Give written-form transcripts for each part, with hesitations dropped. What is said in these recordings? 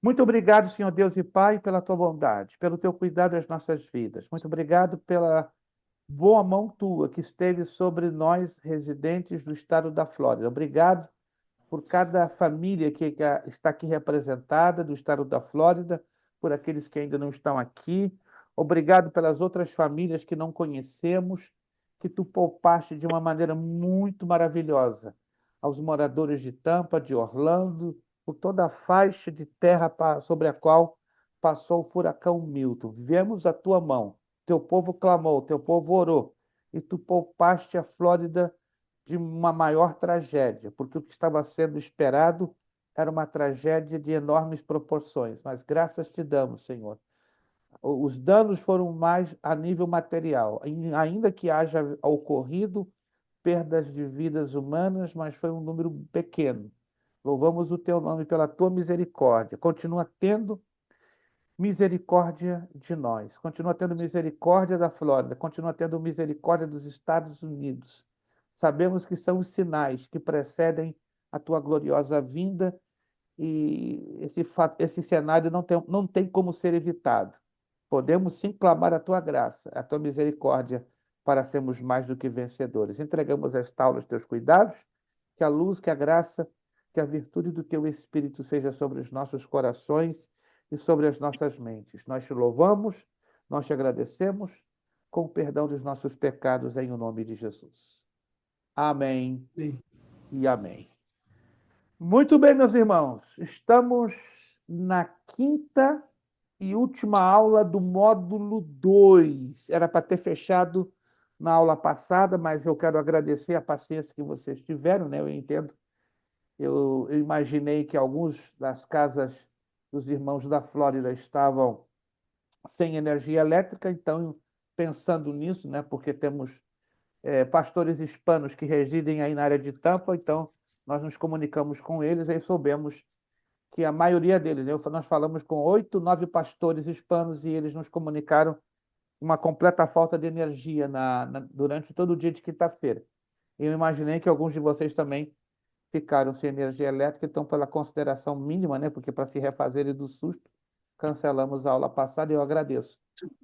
Muito obrigado, Senhor Deus e Pai, pela tua bondade, pelo teu cuidado das nossas vidas. Muito obrigado pela boa mão tua que esteve sobre nós, residentes do estado da Flórida. Obrigado por cada família que está aqui representada do estado da Flórida, por aqueles que ainda não estão aqui. Obrigado pelas outras famílias que não conhecemos, que tu poupaste de uma maneira muito maravilhosa aos moradores de Tampa, de Orlando, por toda a faixa de terra sobre a qual passou o furacão Milton. Vemos a tua mão, teu povo clamou, teu povo orou, e tu poupaste a Flórida de uma maior tragédia, porque o que estava sendo esperado era uma tragédia de enormes proporções. Mas graças te damos, Senhor. Os danos foram mais a nível material, ainda que haja ocorrido perdas de vidas humanas, mas foi um número pequeno. Louvamos o teu nome pela tua misericórdia. Continua tendo misericórdia de nós. Continua tendo misericórdia da Flórida. Continua tendo misericórdia dos Estados Unidos. Sabemos que são os sinais que precedem a tua gloriosa vinda e esse cenário não tem como ser evitado. Podemos sim clamar a tua graça, a tua misericórdia, para sermos mais do que vencedores. Entregamos esta aula aos teus cuidados, que a luz, que a graça, que a virtude do teu Espírito seja sobre os nossos corações e sobre as nossas mentes. Nós te louvamos, nós te agradecemos, com o perdão dos nossos pecados, em o nome de Jesus. Amém Bem, e amém. Muito bem, meus irmãos, estamos na quinta e última aula do módulo 2. Era para ter fechado na aula passada, mas eu quero agradecer a paciência que vocês tiveram, né? Eu entendo. Eu imaginei que alguns das casas dos irmãos da Flórida estavam sem energia elétrica, então, pensando nisso, né? Porque temos pastores hispanos que residem aí na área de Tampa, então nós nos comunicamos com eles e soubemos que a maioria deles, nós falamos com 8, 9 pastores hispanos e eles nos comunicaram uma completa falta de energia durante todo o dia de quinta-feira. Eu imaginei que alguns de vocês também ficaram sem energia elétrica, então, pela consideração mínima, né, porque para se refazerem do susto, cancelamos a aula passada e eu agradeço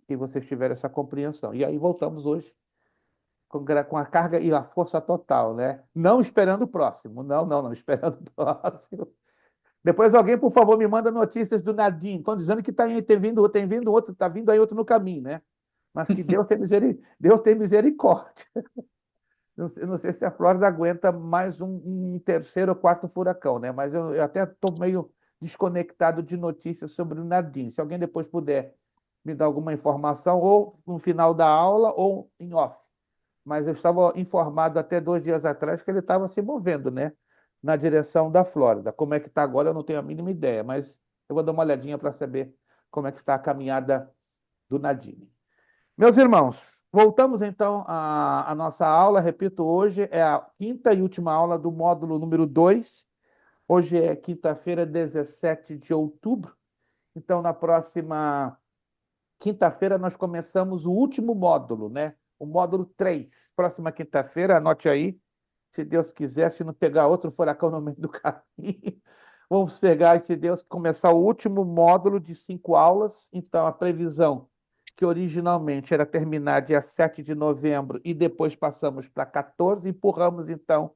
que vocês tiveram essa compreensão. E aí voltamos hoje com a carga e a força total, né? Não esperando o próximo, não, esperando o próximo. Depois alguém, por favor, me manda notícias do Nadim. Estão dizendo que tem vindo outro, está vindo aí outro no caminho, né? Mas que Deus tem misericórdia. Eu não sei se a Flórida aguenta mais um terceiro ou quarto furacão, né? Mas eu até estou meio desconectado de notícias sobre o Nadim. Se alguém depois puder me dar alguma informação, ou no final da aula, ou em off. Mas eu estava informado até 2 dias atrás que ele estava se movendo, né? Na direção da Flórida. Como é que está agora, eu não tenho a mínima ideia, mas eu vou dar uma olhadinha para saber como é que está a caminhada do Nadine. Meus irmãos, voltamos então à nossa aula. Repito, hoje é a quinta e última aula do módulo número 2. Hoje é quinta-feira, 17 de outubro. Então, na próxima quinta-feira, nós começamos o último módulo, né? O módulo 3. Próxima quinta-feira, anote aí, se Deus quiser, se não pegar outro furacão no meio do caminho. Vamos pegar, se Deus começar o último módulo de 5 aulas. Então, a previsão, que originalmente era terminar dia 7 de novembro e depois passamos para 14, empurramos então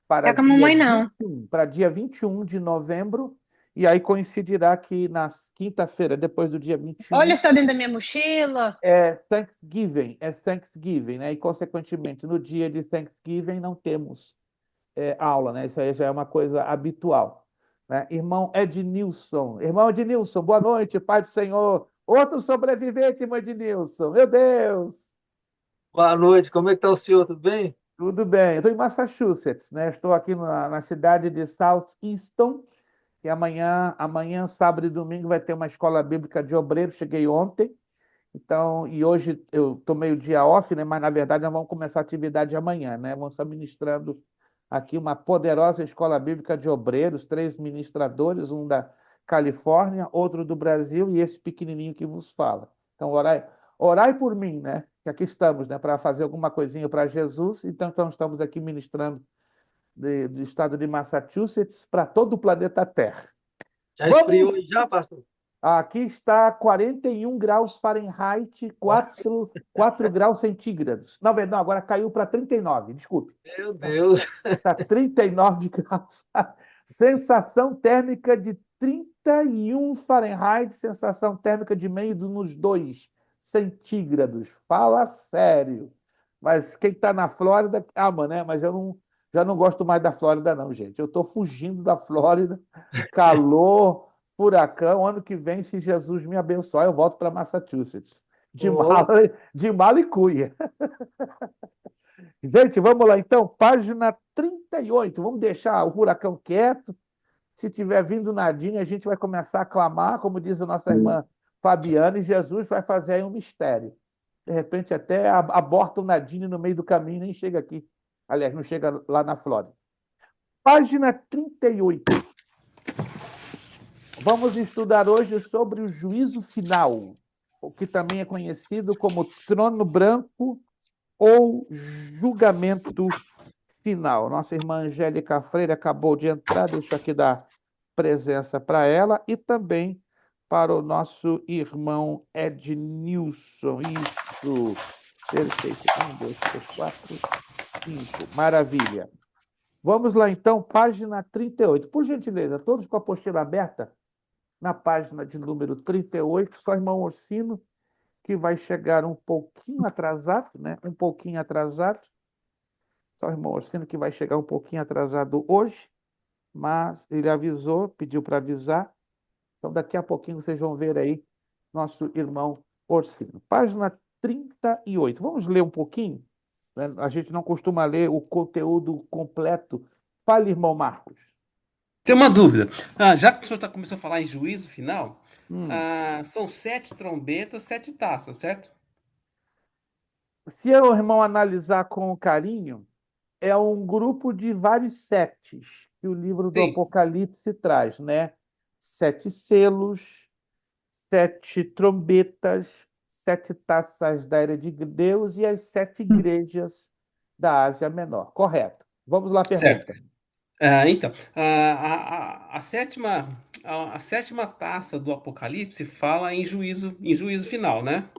para Tá com a dia mamãe, não. 21, para dia 21 de novembro, e aí coincidirá que na quinta-feira, depois do dia Olha 21, só dentro da minha mochila. é Thanksgiving, né? E, consequentemente, no dia de Thanksgiving não temos aula, né? Isso aí já é uma coisa habitual, né? Irmão Ednilson, boa noite, Pai do Senhor. Outro sobrevivente, irmão Ednilson, meu Deus. boa noite, como é que tá o senhor? Tudo bem? Tudo bem, eu estou em Massachusetts, né? Estou aqui na cidade de Southeaston, e amanhã, sábado e domingo, vai ter uma escola bíblica de obreiros. Cheguei ontem, então, e hoje eu tomei o dia off, né? Mas na verdade nós vamos começar a atividade amanhã, né? Vamos estar ministrando aqui uma poderosa escola bíblica de obreiros, 3 ministradores, um da Califórnia, outro do Brasil e esse pequenininho que vos fala. Então, orai por mim, né? Que aqui estamos, né? Para fazer alguma coisinha para Jesus. Então estamos aqui ministrando do estado de Massachusetts para todo o planeta Terra. Já esfriou Vamos. aí já, pastor? Aqui está 41 graus Fahrenheit, Nossa, 4 graus centígrados. Não, não, agora caiu para 39, desculpe. meu Deus. Está 39 graus. Sensação térmica de 31 Fahrenheit, sensação térmica de -2 centígrados. Fala sério. Mas quem está na Flórida ama, né? Mas eu não, já não gosto mais da Flórida, não, gente. Eu estou fugindo da Flórida. Calor, furacão. Ano que vem, se Jesus me abençoar, eu volto para Massachusetts. Ô, De mala e cuia. Gente, vamos lá então, página 38. Vamos deixar o furacão quieto. Se tiver vindo nadinha, a gente vai começar a clamar, como diz a nossa irmã Fabiana, e Jesus vai fazer aí um mistério. De repente, até aborta o nadinho no meio do caminho e nem chega aqui. Aliás, não chega lá na Flórida. Página 38. Vamos estudar hoje sobre o juízo final, o que também é conhecido como trono branco ou julgamento final. Nossa irmã Angélica Freire acabou de entrar, deixa eu aqui dar presença para ela e também para o nosso irmão Ednilson. Isso, perfeito. 1, 2, 3, 4, 5. Maravilha. Vamos lá então, página 38. Por gentileza, todos com a apostila aberta na página de número 38, só irmão Orsino, que vai chegar um pouquinho atrasado, né? Um pouquinho atrasado. Só o irmão Orsino que vai chegar um pouquinho atrasado hoje, mas ele avisou, pediu para avisar. Então, daqui a pouquinho vocês vão ver aí nosso irmão Orsino. Página 38. Vamos ler um pouquinho? Né? A gente não costuma ler o conteúdo completo. Fale, irmão Marcos. Tem uma dúvida. Já que o senhor começou a falar em juízo final, Hum. são 7 trombetas, 7 taças, certo? Se o irmão analisar com carinho, é um grupo de vários setes que o livro do Sim, Apocalipse traz, né? 7 selos, 7 trombetas, 7 taças da era de Deus e as 7 igrejas da Ásia Menor. Correto. Vamos lá, certo. pergunta. Então, a sétima taça do Apocalipse fala em juízo final, né?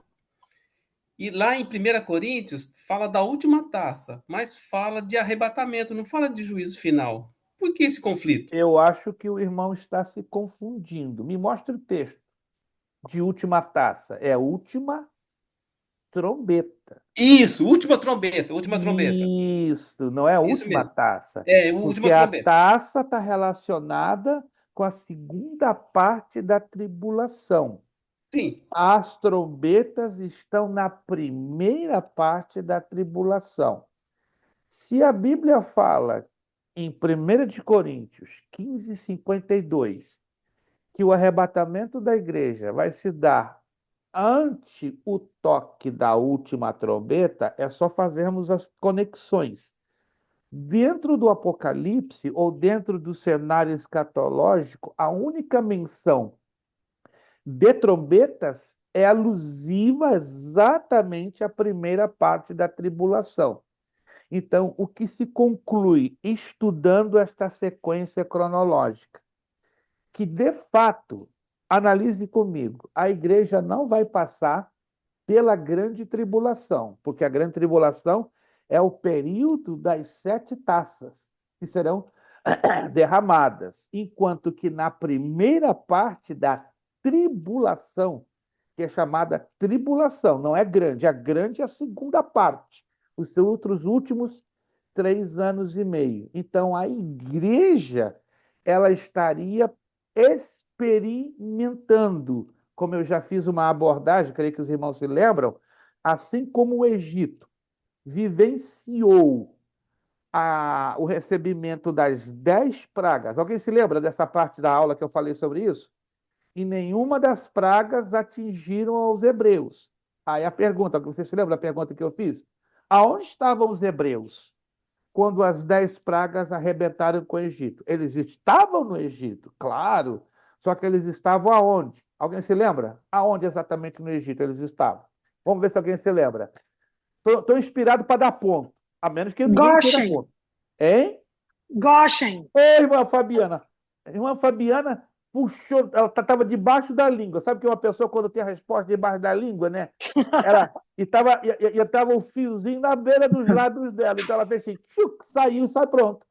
E lá em 1 Coríntios fala da última taça, mas fala de arrebatamento, não fala de juízo final. Por que esse conflito? Eu acho que o irmão está se confundindo. Me mostre o texto de última taça. É última trombeta. Isso, última trombeta, última trombeta. Isso, não é a Isso última mesmo. taça. É, Porque última a trombeta. taça está relacionada com a segunda parte da tribulação. Sim, As trombetas estão na primeira parte da tribulação. Se a Bíblia fala em 1 de Coríntios 15:52 que o arrebatamento da igreja vai se dar ante o toque da última trombeta, é só fazermos as conexões. Dentro do Apocalipse, ou dentro do cenário escatológico, a única menção de trombetas é alusiva exatamente à primeira parte da tribulação. Então, o que se conclui estudando esta sequência cronológica? Que, de fato, analise comigo, a igreja não vai passar pela grande tribulação, porque a grande tribulação é o período das 7 taças que serão derramadas, enquanto que na primeira parte da tribulação, que é chamada tribulação, não é grande, a grande é a segunda parte, os outros últimos 3 anos e meio. Então, a igreja, ela estaria experimentando, como eu já fiz uma abordagem, creio que os irmãos se lembram, assim como o Egito vivenciou o recebimento das 10 pragas. Alguém se lembra dessa parte da aula que eu falei sobre isso? E nenhuma das pragas atingiram aos hebreus. Aí a pergunta, você se lembra da pergunta que eu fiz? Aonde estavam os hebreus quando as 10 pragas arrebentaram com o Egito? Eles estavam no Egito, claro, só que eles estavam aonde? Alguém se lembra? Aonde exatamente no Egito eles estavam? Vamos ver se alguém se lembra. Estou inspirado para dar ponto, a menos que ninguém queira Goshen. ponto. Hein? Goshen. Ei, irmã Fabiana. Irmã Fabiana puxou, ela estava debaixo da língua. Sabe que uma pessoa, quando tem a resposta debaixo da língua, né? E tava o fiozinho na beira dos lábios dela. Então ela fez assim, tchuc, saiu, sai pronto.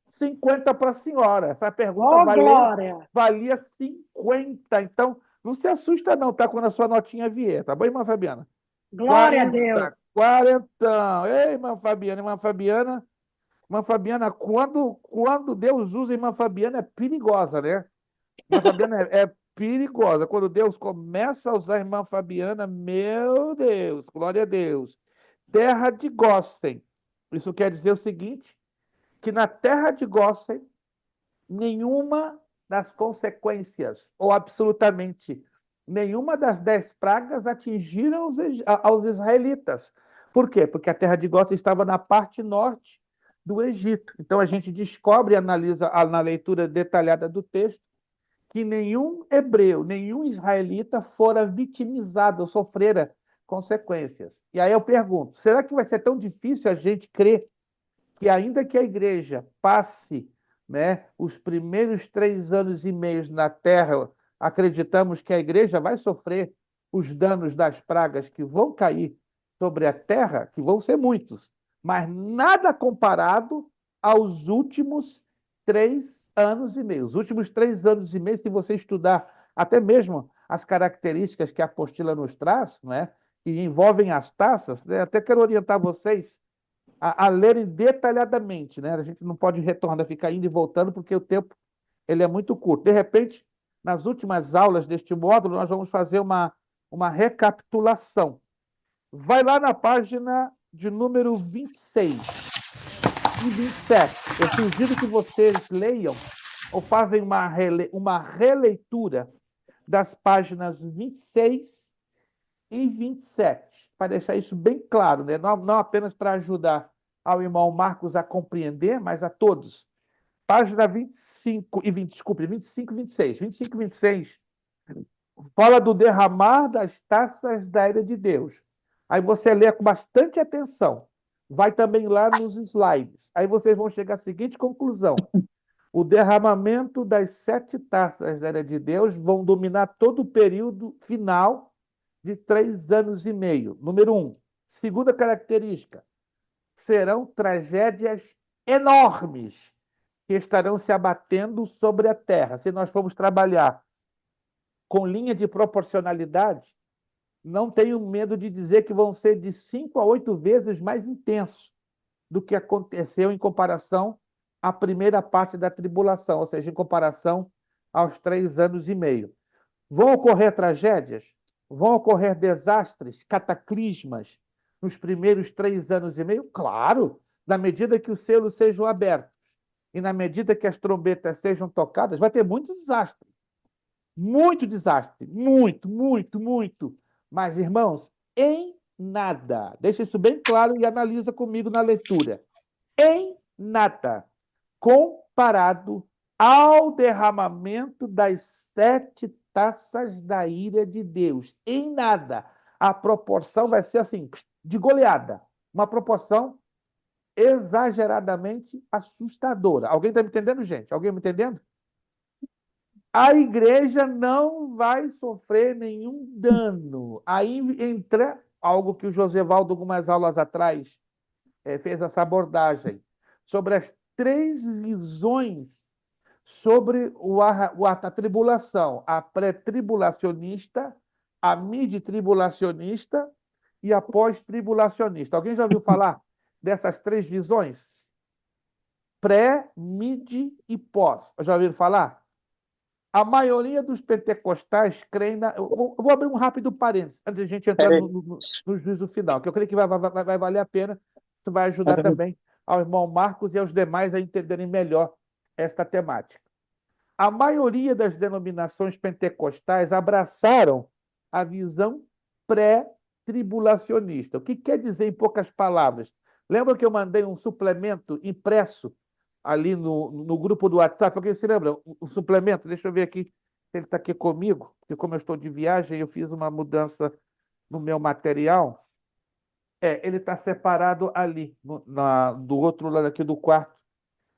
50 para a senhora. Essa pergunta Ô, Glória! valia 50. Então, não se assusta, não, tá? Quando a sua notinha vier, tá bom, irmã Fabiana? Glória a 40, Deus! quarentão. Ei, irmã Fabiana, quando Deus usa a irmã Fabiana, é perigosa, né? Irmã Fabiana é perigosa. Quando Deus começa a usar a irmã Fabiana, meu Deus, glória a Deus. Terra de Gósen. Isso quer dizer o seguinte, que na terra de Gósen, nenhuma das consequências, ou absolutamente nenhuma das 10 pragas atingiram aos israelitas. Por quê? Porque a terra de Gósen estava na parte norte do Egito. Então a gente descobre e analisa na leitura detalhada do texto que nenhum hebreu, nenhum israelita fora vitimizado ou sofrera consequências. E aí eu pergunto, será que vai ser tão difícil a gente crer que ainda que a igreja passe, né, os primeiros 3 anos e meio na terra, acreditamos que a igreja vai sofrer os danos das pragas que vão cair sobre a terra, que vão ser muitos, mas nada comparado aos últimos 3 anos e meio. Os últimos 3 anos e meio, se você estudar até mesmo as características que a apostila nos traz, né, que envolvem as taças, né, até quero orientar vocês a lerem detalhadamente, né? A gente não pode retornar, ficar indo e voltando, porque o tempo ele é muito curto. De repente, nas últimas aulas deste módulo, nós vamos fazer uma recapitulação. Vai lá na página de número 26 e 27. Eu sugiro que vocês leiam ou fazem uma releitura das páginas 26 e 27, para deixar isso bem claro, né? Não apenas para ajudar ao irmão Marcos a compreender, mas a todos. Página 25 e 20, desculpe, 25 e 26. 25 e 26 fala do derramar das taças da ira de Deus. Aí você lê com bastante atenção. Vai também lá nos slides. Aí vocês vão chegar à seguinte conclusão: o derramamento das 7 taças da ira de Deus vão dominar todo o período final de 3 anos e meio. Número 1. Segunda característica: serão tragédias enormes que estarão se abatendo sobre a terra. Se nós formos trabalhar com linha de proporcionalidade, não tenho medo de dizer que vão ser de 5 a 8 vezes mais intensos do que aconteceu em comparação à primeira parte da tribulação, ou seja, em comparação aos 3 anos e meio. Vão ocorrer tragédias? Vão ocorrer desastres, cataclismas nos primeiros 3 anos e meio? Claro, na medida que os selos sejam abertos e na medida que as trombetas sejam tocadas, vai ter muito desastre. Muito desastre. Muito, muito, muito. Mas, irmãos, em nada. Deixa isso bem claro e analisa comigo na leitura. Em nada comparado ao derramamento das 7 taças da ira de Deus. Em nada. A proporção vai ser assim, de goleada. Uma proporção exageradamente assustadora. Alguém está me entendendo, gente? Alguém me entendendo? A igreja não vai sofrer nenhum dano. Aí entra algo que o Josevaldo, algumas aulas atrás, fez essa abordagem sobre as 3 visões sobre a tribulação: a pré-tribulacionista, a mid-tribulacionista e a pós-tribulacionista. Alguém já ouviu falar dessas 3 visões? Pré, mid e pós. Já ouviram falar? A maioria dos pentecostais creem na. Eu vou abrir um rápido parênteses, antes de a gente entrar no juízo final, que eu creio que vai valer a pena. Isso vai ajudar também ao irmão Marcos e aos demais a entenderem melhor esta temática. A maioria das denominações pentecostais abraçaram a visão pré-tribulacionista. O que quer dizer, em poucas palavras? Lembra que eu mandei um suplemento impresso ali no grupo do WhatsApp? Alguém se lembra? O suplemento, deixa eu ver aqui se ele está aqui comigo, porque como eu estou de viagem, eu fiz uma mudança no meu material. Ele está separado ali, do outro lado aqui do quarto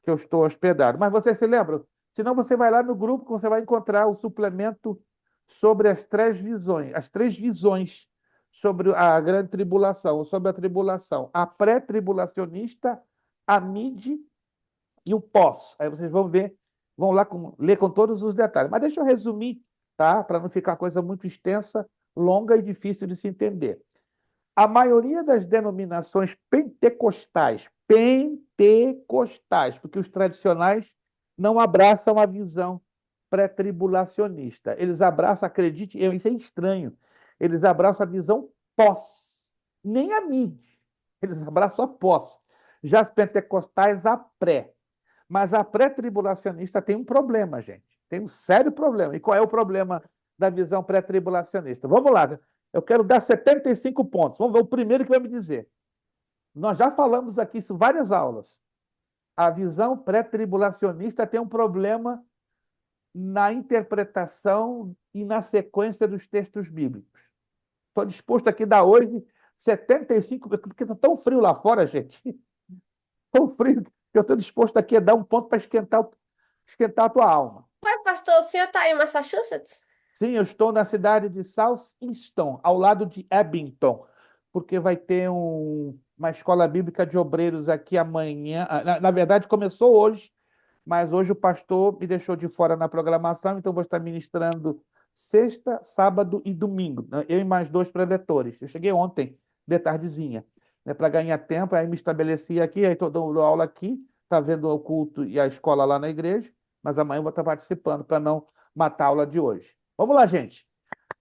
que eu estou hospedado. Mas você se lembra Senão você vai lá no grupo que você vai encontrar o suplemento sobre as três visões sobre a grande tribulação, ou sobre a tribulação. A pré-tribulacionista, a mid e o pós. Aí vocês vão ver, vão lá ler com todos os detalhes. Mas deixa eu resumir, tá? Para não ficar coisa muito extensa, longa e difícil de se entender. A maioria das denominações pentecostais, porque os tradicionais não abraçam a visão pré-tribulacionista. Eles abraçam, acredite, isso é estranho, eles abraçam a visão pós, nem a mid, eles abraçam a pós. Já os pentecostais, a pré. Mas a pré-tribulacionista tem um problema, gente. Tem um sério problema. E qual é o problema da visão pré-tribulacionista? Vamos lá. Eu quero dar 75 pontos. Vamos ver o primeiro que vai me dizer. Nós já falamos aqui isso em várias aulas. A visão pré-tribulacionista tem um problema na interpretação e na sequência dos textos bíblicos. Estou disposto aqui a dar hoje 75, porque está tão frio lá fora, gente. Tão frio que eu estou disposto aqui a dar um ponto para esquentar a tua alma. Ué, pastor, o senhor está em Massachusetts? Sim, eu estou na cidade de Southeastern, ao lado de Abington, porque vai ter uma escola bíblica de obreiros aqui amanhã. Na verdade, começou hoje, mas hoje o pastor me deixou de fora na programação, então vou estar ministrando sexta, sábado e domingo, né? Eu e mais 2 preletores. Eu cheguei ontem, de tardezinha, né, para ganhar tempo, aí me estabeleci aqui, aí estou dando aula aqui, está vendo o culto e a escola lá na igreja, mas amanhã eu vou estar participando para não matar a aula de hoje. Vamos lá, gente.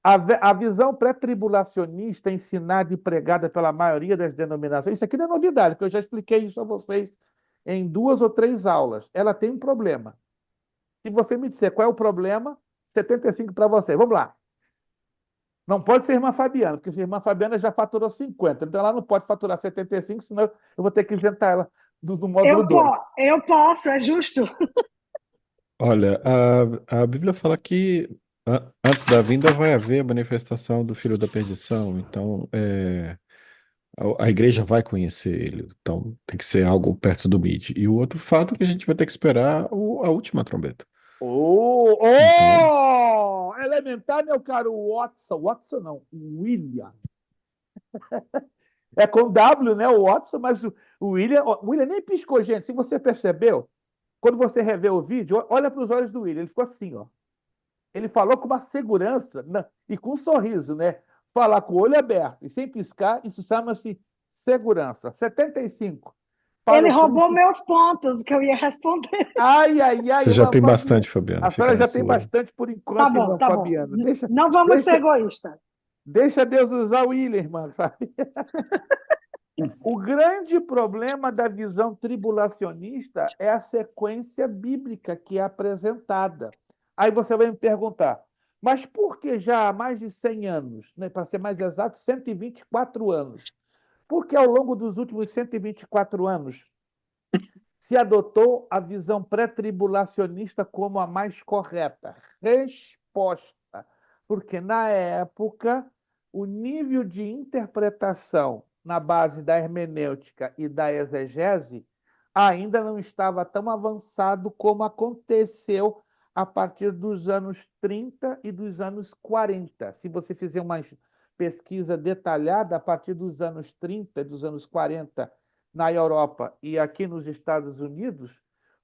A visão pré-tribulacionista ensinada e pregada pela maioria das denominações, isso aqui não é novidade, porque eu já expliquei isso a vocês em 2 ou 3 aulas. Ela tem um problema. Se você me disser qual é o problema, 75 para você. Vamos lá. Não pode ser irmã Fabiana, porque se a irmã Fabiana já faturou 50, então ela não pode faturar 75, senão eu vou ter que isentar ela do módulo 2. Eu posso, é justo. Olha, a Bíblia fala que antes da vinda vai haver a manifestação do filho da perdição, então a igreja vai conhecer ele, então tem que ser algo perto do mid. E o outro fato é que a gente vai ter que esperar a última trombeta. Então, Elementar, meu caro Watson. Watson não, William. É com W, né? O Watson, mas o William nem piscou, gente. Se você percebeu, quando você revê o vídeo, olha para os olhos do William. Ele ficou assim, ó. Ele falou com uma segurança, né, e com um sorriso, né? Falar com o olho aberto e sem piscar, isso chama-se segurança. 75. Ele roubou meus pontos que eu ia responder. Ai, você já tem bastante, Fabiana. A senhora já tem bastante por enquanto, Tá bom, irmã tá bom. Fabiana. Não vamos ser egoístas. Deixa Deus usar o William, irmã. Sabe? O grande problema da visão tribulacionista é a sequência bíblica que é apresentada. Aí você vai me perguntar, mas por que já há mais de 100 anos, né, para ser mais exato, 124 anos? Porque ao longo dos últimos 124 anos se adotou a visão pré-tribulacionista como a mais correta? Resposta: porque na época o nível de interpretação na base da hermenêutica e da exegese ainda não estava tão avançado como aconteceu a partir dos anos 30 e dos anos 40. Se você fizer uma pesquisa detalhada, a partir dos anos 30 e dos anos 40, na Europa e aqui nos Estados Unidos,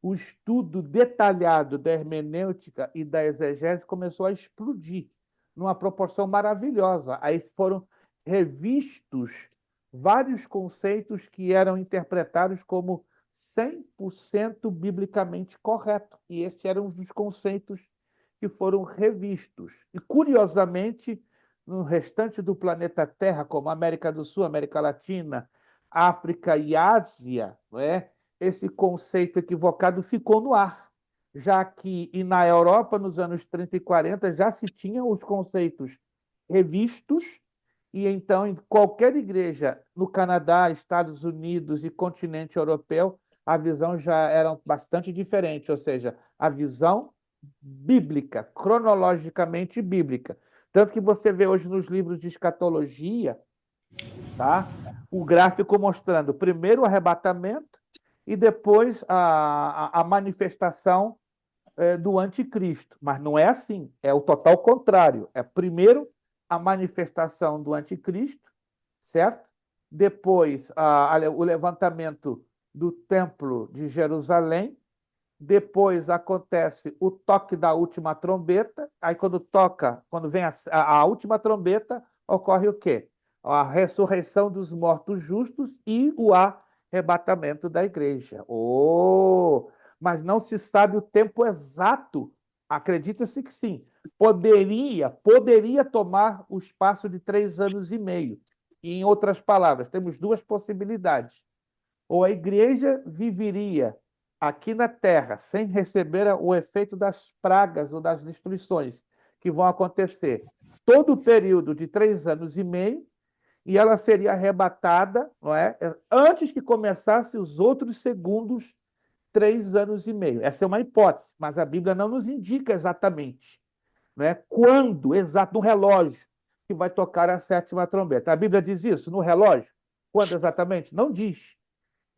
o estudo detalhado da hermenêutica e da exegese começou a explodir numa proporção maravilhosa. Aí foram revistos vários conceitos que eram interpretados como 100% biblicamente correto. E esses eram os conceitos que foram revistos. E, curiosamente, no restante do planeta Terra, como América do Sul, América Latina, África e Ásia, não é? Esse conceito equivocado ficou no ar, já que e na Europa, nos anos 30 e 40, já se tinham os conceitos revistos, e então, em qualquer igreja no Canadá, Estados Unidos e continente europeu, a visão já era bastante diferente, ou seja, a visão bíblica, cronologicamente bíblica. Tanto que você vê hoje nos livros de escatologia, tá? O gráfico mostrando primeiro o arrebatamento e depois a manifestação do anticristo. Mas não é assim, é o total contrário. É primeiro a manifestação do anticristo, certo? Depois o levantamento do templo de Jerusalém. Depois acontece o toque da última trombeta. Aí quando vem a última trombeta, ocorre o quê? A ressurreição dos mortos justos e o arrebatamento da igreja. Oh, mas não se sabe o tempo exato. Acredita-se que sim. Poderia tomar o espaço de 3 anos e meio. E, em outras palavras, temos duas possibilidades. Ou a igreja viveria aqui na terra sem receber o efeito das pragas ou das destruições que vão acontecer todo o período de 3 anos e meio, e ela seria arrebatada, não é? Antes que começasse os outros segundos 3 anos e meio. Essa é uma hipótese, mas a Bíblia não nos indica exatamente, não é? Quando, exato, no relógio, que vai tocar a sétima trombeta. A Bíblia diz isso no relógio? Quando exatamente? Não diz.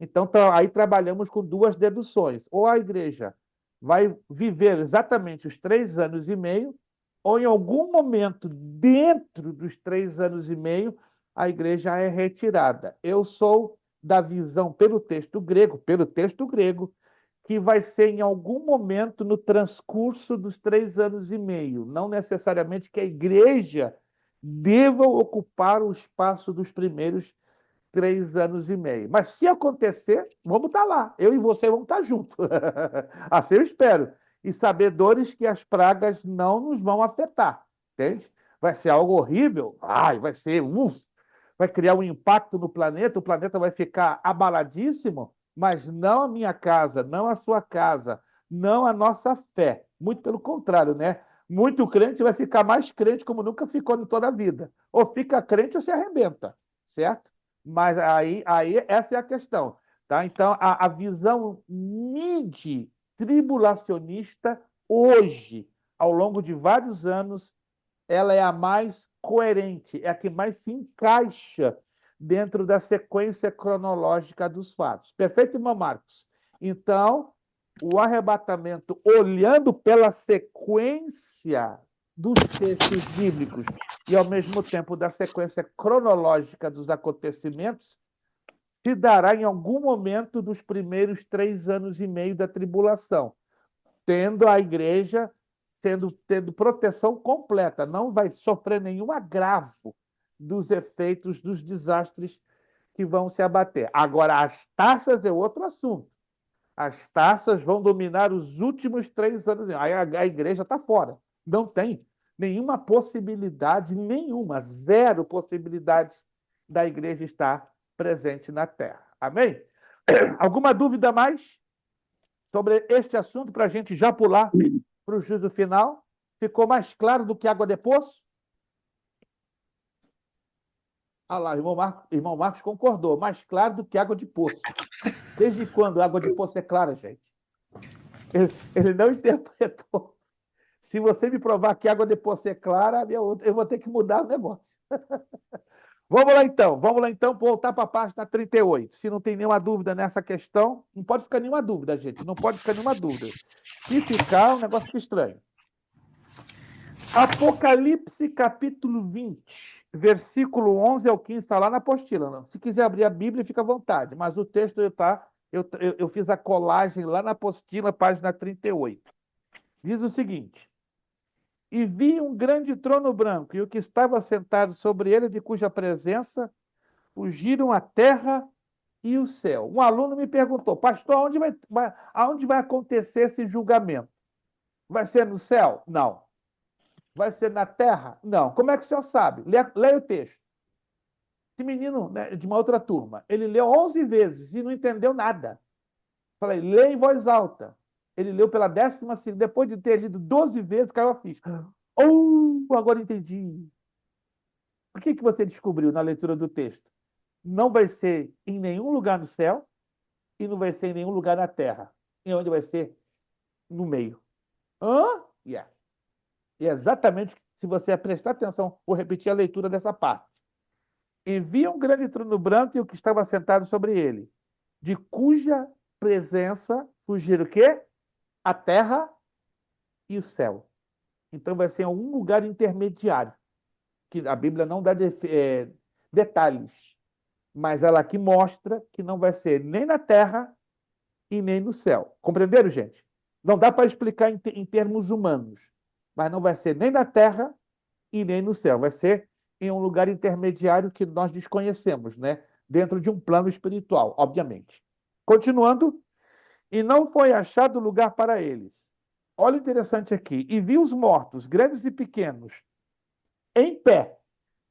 Então, aí trabalhamos com duas deduções. Ou a igreja vai viver exatamente os 3 anos e meio, ou em algum momento, dentro dos 3 anos e meio, a igreja é retirada. Eu sou da visão pelo texto grego, que vai ser em algum momento no transcurso dos 3 anos e meio. Não necessariamente que a igreja deva ocupar o espaço dos primeiros 3 anos e meio. Mas se acontecer, vamos estar lá. Eu e você vamos estar juntos. Assim eu espero. E sabedores que as pragas não nos vão afetar. Entende? Vai ser algo horrível. Vai ser. Vai criar um impacto no planeta. O planeta vai ficar abaladíssimo. Mas não a minha casa, não a sua casa, não a nossa fé. Muito pelo contrário, né? Muito crente vai ficar mais crente como nunca ficou em toda a vida. Ou fica crente ou se arrebenta. Certo? Mas aí essa é a questão. Tá? Então, a visão midi-tribulacionista, hoje, ao longo de vários anos, ela é a mais coerente, é a que mais se encaixa dentro da sequência cronológica dos fatos. Perfeito, irmão Marcos? Então, o arrebatamento, olhando pela sequência dos textos bíblicos e, ao mesmo tempo, da sequência cronológica dos acontecimentos, se dará em algum momento dos primeiros 3 anos e meio da tribulação, tendo a igreja tendo proteção completa, não vai sofrer nenhum agravo dos efeitos dos desastres que vão se abater. Agora, as taças é outro assunto. As taças vão dominar os últimos 3 anos. Aí a igreja está fora. Não tem nenhuma possibilidade, zero possibilidade da igreja estar presente na terra. Amém? Alguma dúvida mais sobre este assunto para a gente já pular para o juízo final? Ficou mais claro do que água de poço? Ah lá, irmão Marcos concordou. Mais claro do que água de poço. Desde quando água de poço é clara, gente? Ele não interpretou. Se você me provar que água de poço é clara, eu vou ter que mudar o negócio. Vamos lá então, voltar para a página 38. Se não tem nenhuma dúvida nessa questão, não pode ficar nenhuma dúvida, gente. Não pode ficar nenhuma dúvida. Se ficar, o negócio fica estranho. Apocalipse capítulo 20, versículo 11 ao 15, está lá na apostila. Não? Se quiser abrir a Bíblia, fica à vontade. Mas o texto está... Eu fiz a colagem lá na apostila, página 38. Diz o seguinte: E vi um grande trono branco, e o que estava sentado sobre ele, de cuja presença fugiram a terra e o céu. Um aluno me perguntou: pastor, aonde vai acontecer esse julgamento? Vai ser no céu? Não. Vai ser na terra? Não. Como é que o senhor sabe? Leia o texto. Esse menino, né, de uma outra turma, ele leu 11 vezes e não entendeu nada. Falei, leia em voz alta. Ele leu pela 12ª, depois de ter lido 12 vezes, caiu a ficha. Agora entendi. O que você descobriu na leitura do texto? Não vai ser em nenhum lugar no céu e não vai ser em nenhum lugar na terra. E onde vai ser? No meio. Yeah. E exatamente, se você prestar atenção, vou repetir a leitura dessa parte. E vi um grande trono branco e o que estava sentado sobre ele, de cuja presença fugiram o quê? A terra e o céu. Então vai ser um lugar intermediário, que a Bíblia não dá detalhes, mas ela aqui mostra que não vai ser nem na terra e nem no céu. Compreenderam, gente? Não dá para explicar em termos humanos, mas não vai ser nem na terra e nem no céu. Vai ser em um lugar intermediário que nós desconhecemos, né? Dentro de um plano espiritual, obviamente. Continuando, e não foi achado lugar para eles. Olha o interessante aqui. E vi os mortos, grandes e pequenos, em pé,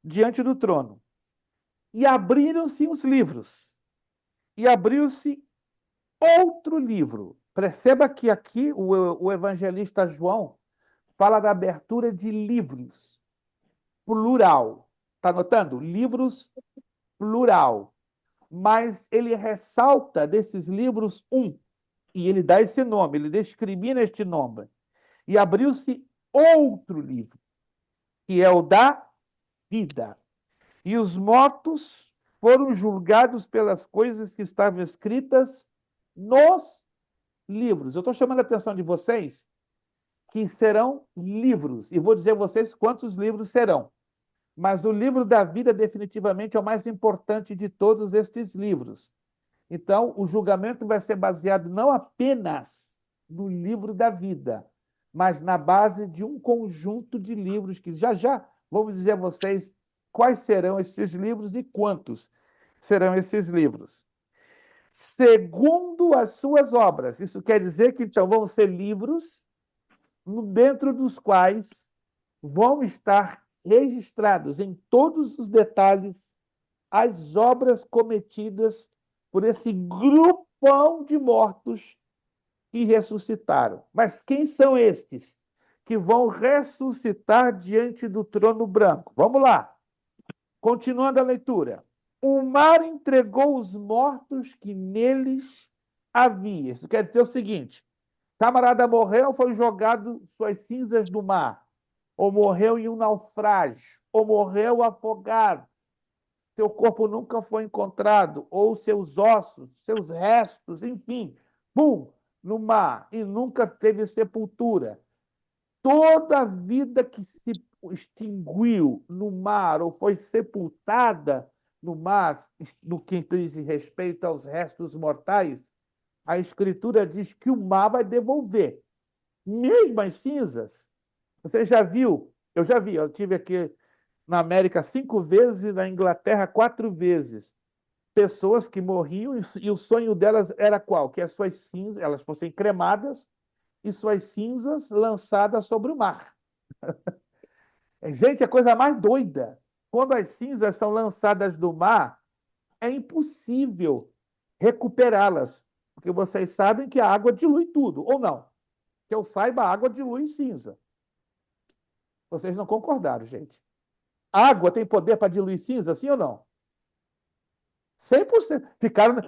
diante do trono. E abriram-se os livros. E abriu-se outro livro. Perceba que aqui o evangelista João fala da abertura de livros, plural. Está notando? Livros, plural. Mas ele ressalta desses livros um. E ele dá esse nome, ele discrimina este nome. E abriu-se outro livro, que é o da vida. E os mortos foram julgados pelas coisas que estavam escritas nos livros. Eu estou chamando a atenção de vocês que serão livros. E vou dizer a vocês quantos livros serão. Mas o livro da vida definitivamente é o mais importante de todos estes livros. Então, o julgamento vai ser baseado não apenas no livro da vida, mas na base de um conjunto de livros que já vamos dizer a vocês quais serão esses livros e quantos serão esses livros. Segundo as suas obras. Isso quer dizer que, então, vão ser livros dentro dos quais vão estar registrados em todos os detalhes as obras cometidas por esse grupão de mortos que ressuscitaram. Mas quem são estes que vão ressuscitar diante do trono branco? Vamos lá. Continuando a leitura. O mar entregou os mortos que neles havia. Isso quer dizer o seguinte: camarada morreu, foi jogado suas cinzas no mar, ou morreu em um naufrágio, ou morreu afogado. Seu corpo nunca foi encontrado, ou seus ossos, seus restos, enfim, pum, no mar, e nunca teve sepultura. Toda a vida que se extinguiu no mar ou foi sepultada no mar, no que diz respeito aos restos mortais, a Escritura diz que o mar vai devolver. Mesmo as cinzas, você já viu? Eu já vi, eu estive aqui na América 5 vezes e na Inglaterra 4 vezes. Pessoas que morriam e o sonho delas era qual? Que as suas cinzas, elas fossem cremadas e suas cinzas lançadas sobre o mar. Gente, é a coisa mais doida. Quando as cinzas são lançadas do mar, é impossível recuperá-las, porque vocês sabem que a água dilui tudo, ou não? Que eu saiba, a água dilui cinza. Vocês não concordaram, gente. Água tem poder para diluir cinza, sim ou não? 100%.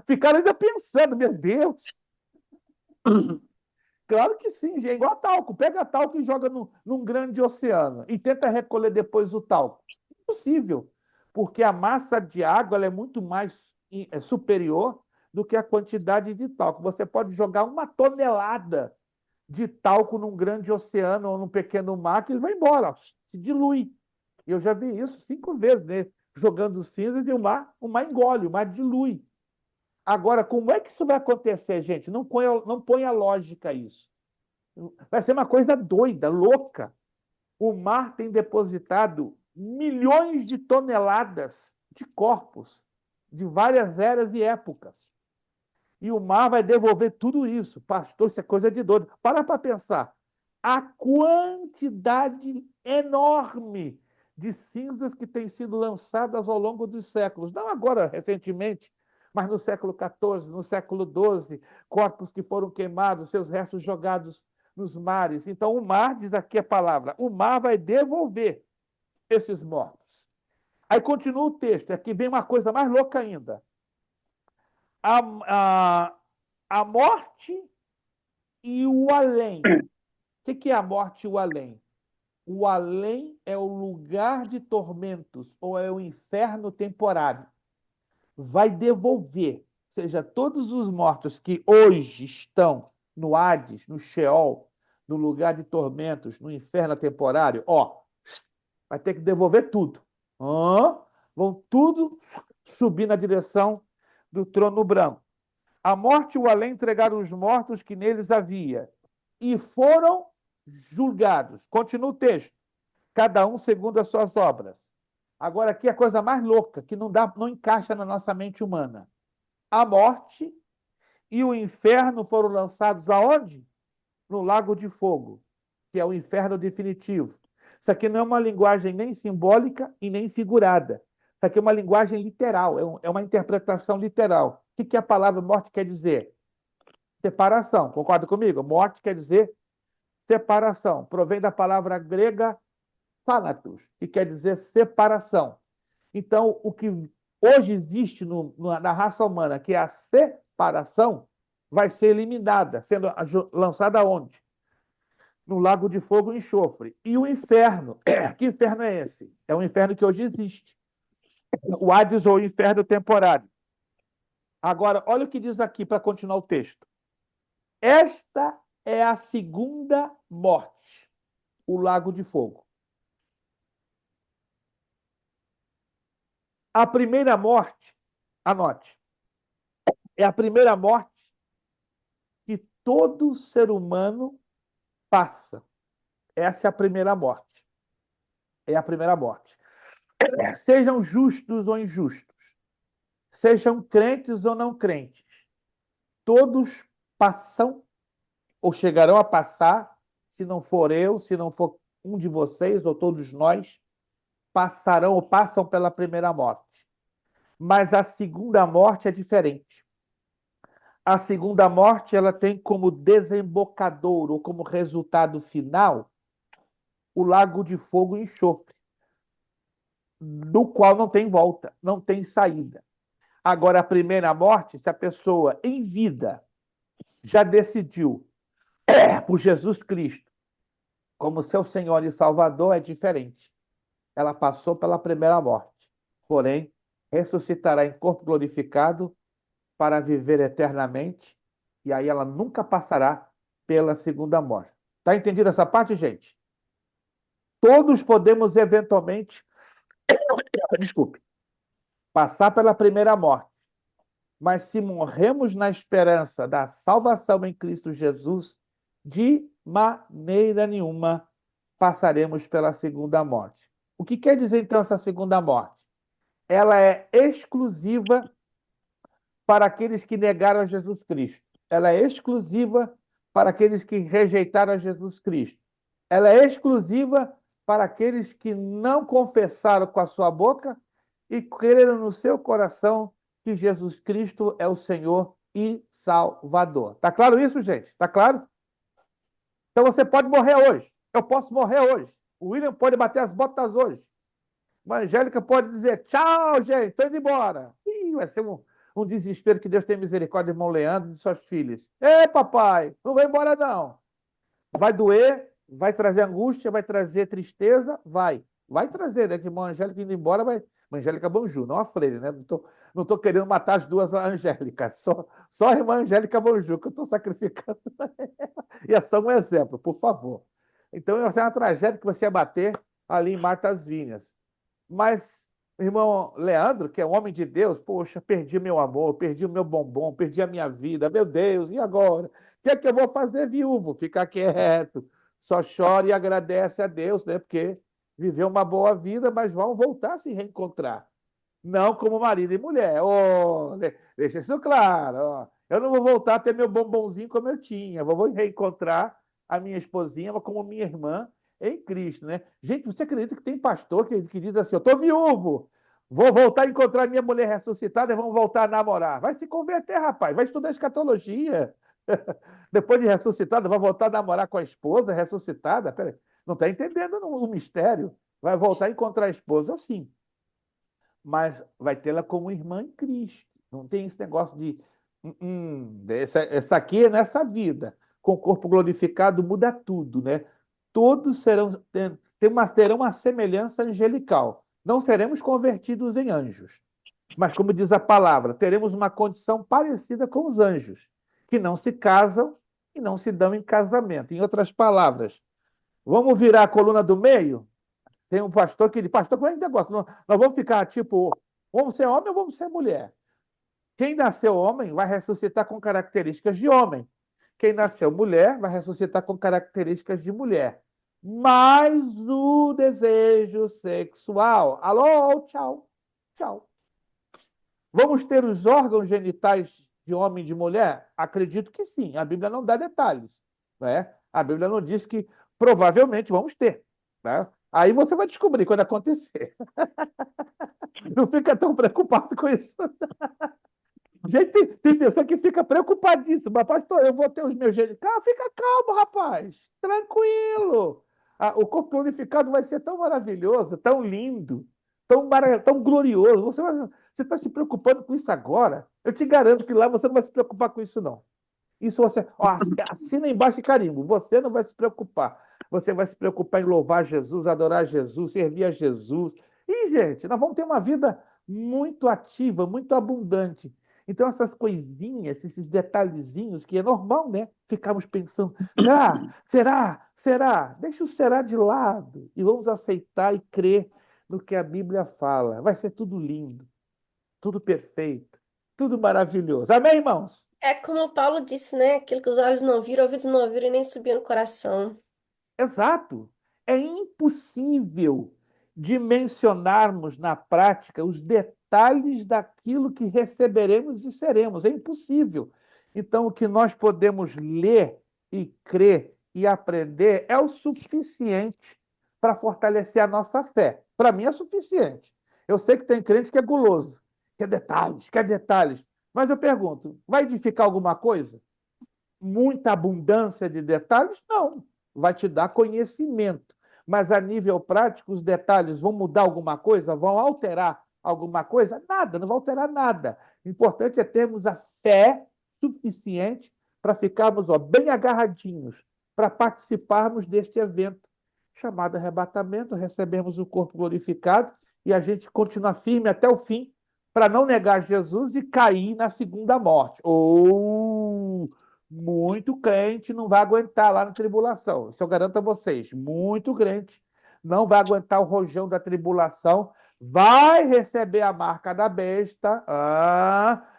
Ficaram ainda pensando, meu Deus. Claro que sim, gente. É igual a talco. Pega talco e joga num grande oceano e tenta recolher depois o talco. Impossível, porque a massa de água ela é muito mais superior do que a quantidade de talco. Você pode jogar 1 tonelada de talco num grande oceano ou num pequeno mar que ele vai embora, ó, se dilui. Eu já vi isso 5 vezes, né? Jogando cinzas e o mar engole, o mar dilui. Agora, como é que isso vai acontecer, gente? Não põe a lógica isso. Vai ser uma coisa doida, louca. O mar tem depositado milhões de toneladas de corpos de várias eras e épocas. E o mar vai devolver tudo isso. Pastor, isso é coisa de doido. Para pensar. A quantidade enorme de cinzas que têm sido lançadas ao longo dos séculos. Não agora, recentemente, mas no século XIV, no século XII, corpos que foram queimados, seus restos jogados nos mares. Então, o mar, diz aqui a palavra, o mar vai devolver esses mortos. Aí continua o texto, aqui vem uma coisa mais louca ainda. A morte e o além. O que é a morte e o além? O além é o lugar de tormentos, ou é o inferno temporário. Vai devolver, ou seja, todos os mortos que hoje estão no Hades, no Sheol, no lugar de tormentos, no inferno temporário, ó, vai ter que devolver tudo. Vão tudo subir na direção do trono branco. A morte e o além entregaram os mortos que neles havia e foram julgados. Continua o texto. Cada um segundo as suas obras. Agora aqui é a coisa mais louca, que não encaixa na nossa mente humana. A morte e o inferno foram lançados aonde? No lago de fogo, que é o inferno definitivo. Isso aqui não é uma linguagem nem simbólica e nem figurada. Isso aqui é uma linguagem literal, é uma interpretação literal. O que a palavra morte quer dizer? Separação. Concorda comigo? Morte quer dizer separação. Provém da palavra grega thanatos, que quer dizer separação. Então, o que hoje existe na raça humana, que é a separação, vai ser eliminada, sendo lançada onde? No lago de fogo e enxofre. E o inferno, que inferno é esse? É um inferno que hoje existe. O Hades ou o inferno temporário. Agora, olha o que diz aqui para continuar o texto. Esta é a segunda morte, o lago de fogo. A primeira morte, anote, é a primeira morte que todo ser humano passa. Essa é a primeira morte. É a primeira morte. Sejam justos ou injustos, sejam crentes ou não crentes, todos passam ou chegarão a passar, se não for eu, se não for um de vocês ou todos nós, passarão ou passam pela primeira morte. Mas a segunda morte é diferente. A segunda morte, ela tem como desembocador ou como resultado final o lago de fogo e enxofre, do qual não tem volta, não tem saída. Agora, a primeira morte, se a pessoa em vida já decidiu por Jesus Cristo como seu Senhor e Salvador, é diferente. Ela passou pela primeira morte, porém, ressuscitará em corpo glorificado para viver eternamente, e aí ela nunca passará pela segunda morte. Está entendido essa parte, gente? Todos podemos eventualmente, desculpe, passar pela primeira morte, mas se morremos na esperança da salvação em Cristo Jesus, de maneira nenhuma passaremos pela segunda morte. O que quer dizer então essa segunda morte? Ela é exclusiva para aqueles que negaram a Jesus Cristo. Ela é exclusiva para aqueles que rejeitaram a Jesus Cristo. Ela é exclusiva para aqueles que não confessaram com a sua boca e creram no seu coração que Jesus Cristo é o Senhor e Salvador. Tá claro isso, gente? Tá claro? Então você pode morrer hoje. Eu posso morrer hoje. O William pode bater as botas hoje. A Angélica pode dizer, tchau, gente, estou indo embora. Ih, vai ser um desespero, que Deus tenha misericórdia do irmão Leandro e de suas filhas. Ei, papai, não vai embora, não. Vai doer, vai trazer angústia, vai trazer tristeza, vai. Vai trazer, né? Que a irmã Angélica indo embora, vai. A Angélica Bonjour, não a Freire, né? Não tô querendo matar as duas Angélicas, só a irmã Angélica Bonjour, que eu estou sacrificando. E é só um exemplo, por favor. Então, é uma tragédia que você ia bater ali em Martas Vinhas. Mas, irmão Leandro, que é um homem de Deus, poxa, perdi meu amor, perdi o meu bombom, perdi a minha vida, meu Deus, e agora? O que é que eu vou fazer, viúvo? Ficar quieto, só chora e agradece a Deus, né? Porque viveu uma boa vida, mas vão voltar a se reencontrar. Não como marido e mulher. Oh, deixa isso claro. Oh. Eu não vou voltar a ter meu bombonzinho como eu tinha. Vou reencontrar a minha esposinha como minha irmã em Cristo, né? Gente, você acredita que tem pastor que diz assim, eu estou viúvo, vou voltar a encontrar minha mulher ressuscitada e vamos voltar a namorar. Vai se converter, rapaz, vai estudar escatologia. Depois de ressuscitada, vai voltar a namorar com a esposa ressuscitada. Peraí, não está entendendo o mistério. Vai voltar a encontrar a esposa, sim. Mas vai tê-la como irmã em Cristo. Não tem esse negócio de essa aqui é nessa vida. Com o corpo glorificado muda tudo, né? Todos terão uma semelhança angelical. Não seremos convertidos em anjos. Mas, como diz a palavra, teremos uma condição parecida com os anjos, que não se casam e não se dão em casamento. Em outras palavras, vamos virar a coluna do meio? Tem um pastor que diz, pastor, qual é o negócio? Nós vamos ficar tipo, vamos ser homem ou vamos ser mulher? Quem nasceu homem vai ressuscitar com características de homem. Quem nasceu mulher vai ressuscitar com características de mulher. Mas o desejo sexual. Alô, tchau, tchau. Vamos ter os órgãos genitais de homem e de mulher? Acredito que sim. A Bíblia não dá detalhes, né? A Bíblia não diz que provavelmente vamos ter, né? Aí você vai descobrir quando acontecer. Não fica tão preocupado com isso. Gente, tem pessoa que fica preocupadíssima. Pastor, eu vou ter os meus genes. Fica calmo, rapaz. Tranquilo. O corpo glorificado vai ser tão maravilhoso, tão lindo, tão glorioso. Você está se preocupando com isso agora? Eu te garanto que lá você não vai se preocupar com isso, não. Isso você. Ó, assina embaixo de carimbo. Você não vai se preocupar. Você vai se preocupar em louvar Jesus, adorar Jesus, servir a Jesus. E, gente, nós vamos ter uma vida muito ativa, muito abundante. Então, essas coisinhas, esses detalhezinhos, que é normal, né? Ficarmos pensando, será? Será? Será? Deixa o será de lado e vamos aceitar e crer no que a Bíblia fala. Vai ser tudo lindo, tudo perfeito, tudo maravilhoso. Amém, irmãos? É como o Paulo disse, né? Aquilo que os olhos não viram, ouvidos não ouviram e nem subiu no coração. Exato. É impossível dimensionarmos na prática os detalhes daquilo que receberemos e seremos. É impossível. Então, o que nós podemos ler e crer e aprender é o suficiente para fortalecer a nossa fé. Para mim é suficiente. Eu sei que tem crente que é guloso, quer detalhes, quer detalhes. Mas eu pergunto, vai edificar alguma coisa? Muita abundância de detalhes? Não. Vai te dar conhecimento. Mas a nível prático, os detalhes vão mudar alguma coisa? Vão alterar alguma coisa? Nada, não vai alterar nada. O importante é termos a fé suficiente para ficarmos bem agarradinhos, para participarmos deste evento chamado arrebatamento, recebemos o corpo glorificado e a gente continua firme até o fim para não negar Jesus e cair na segunda morte. Ou muito crente não vai aguentar lá na tribulação. Isso eu garanto a vocês. Muito crente não vai aguentar o rojão da tribulação, vai receber a marca da besta,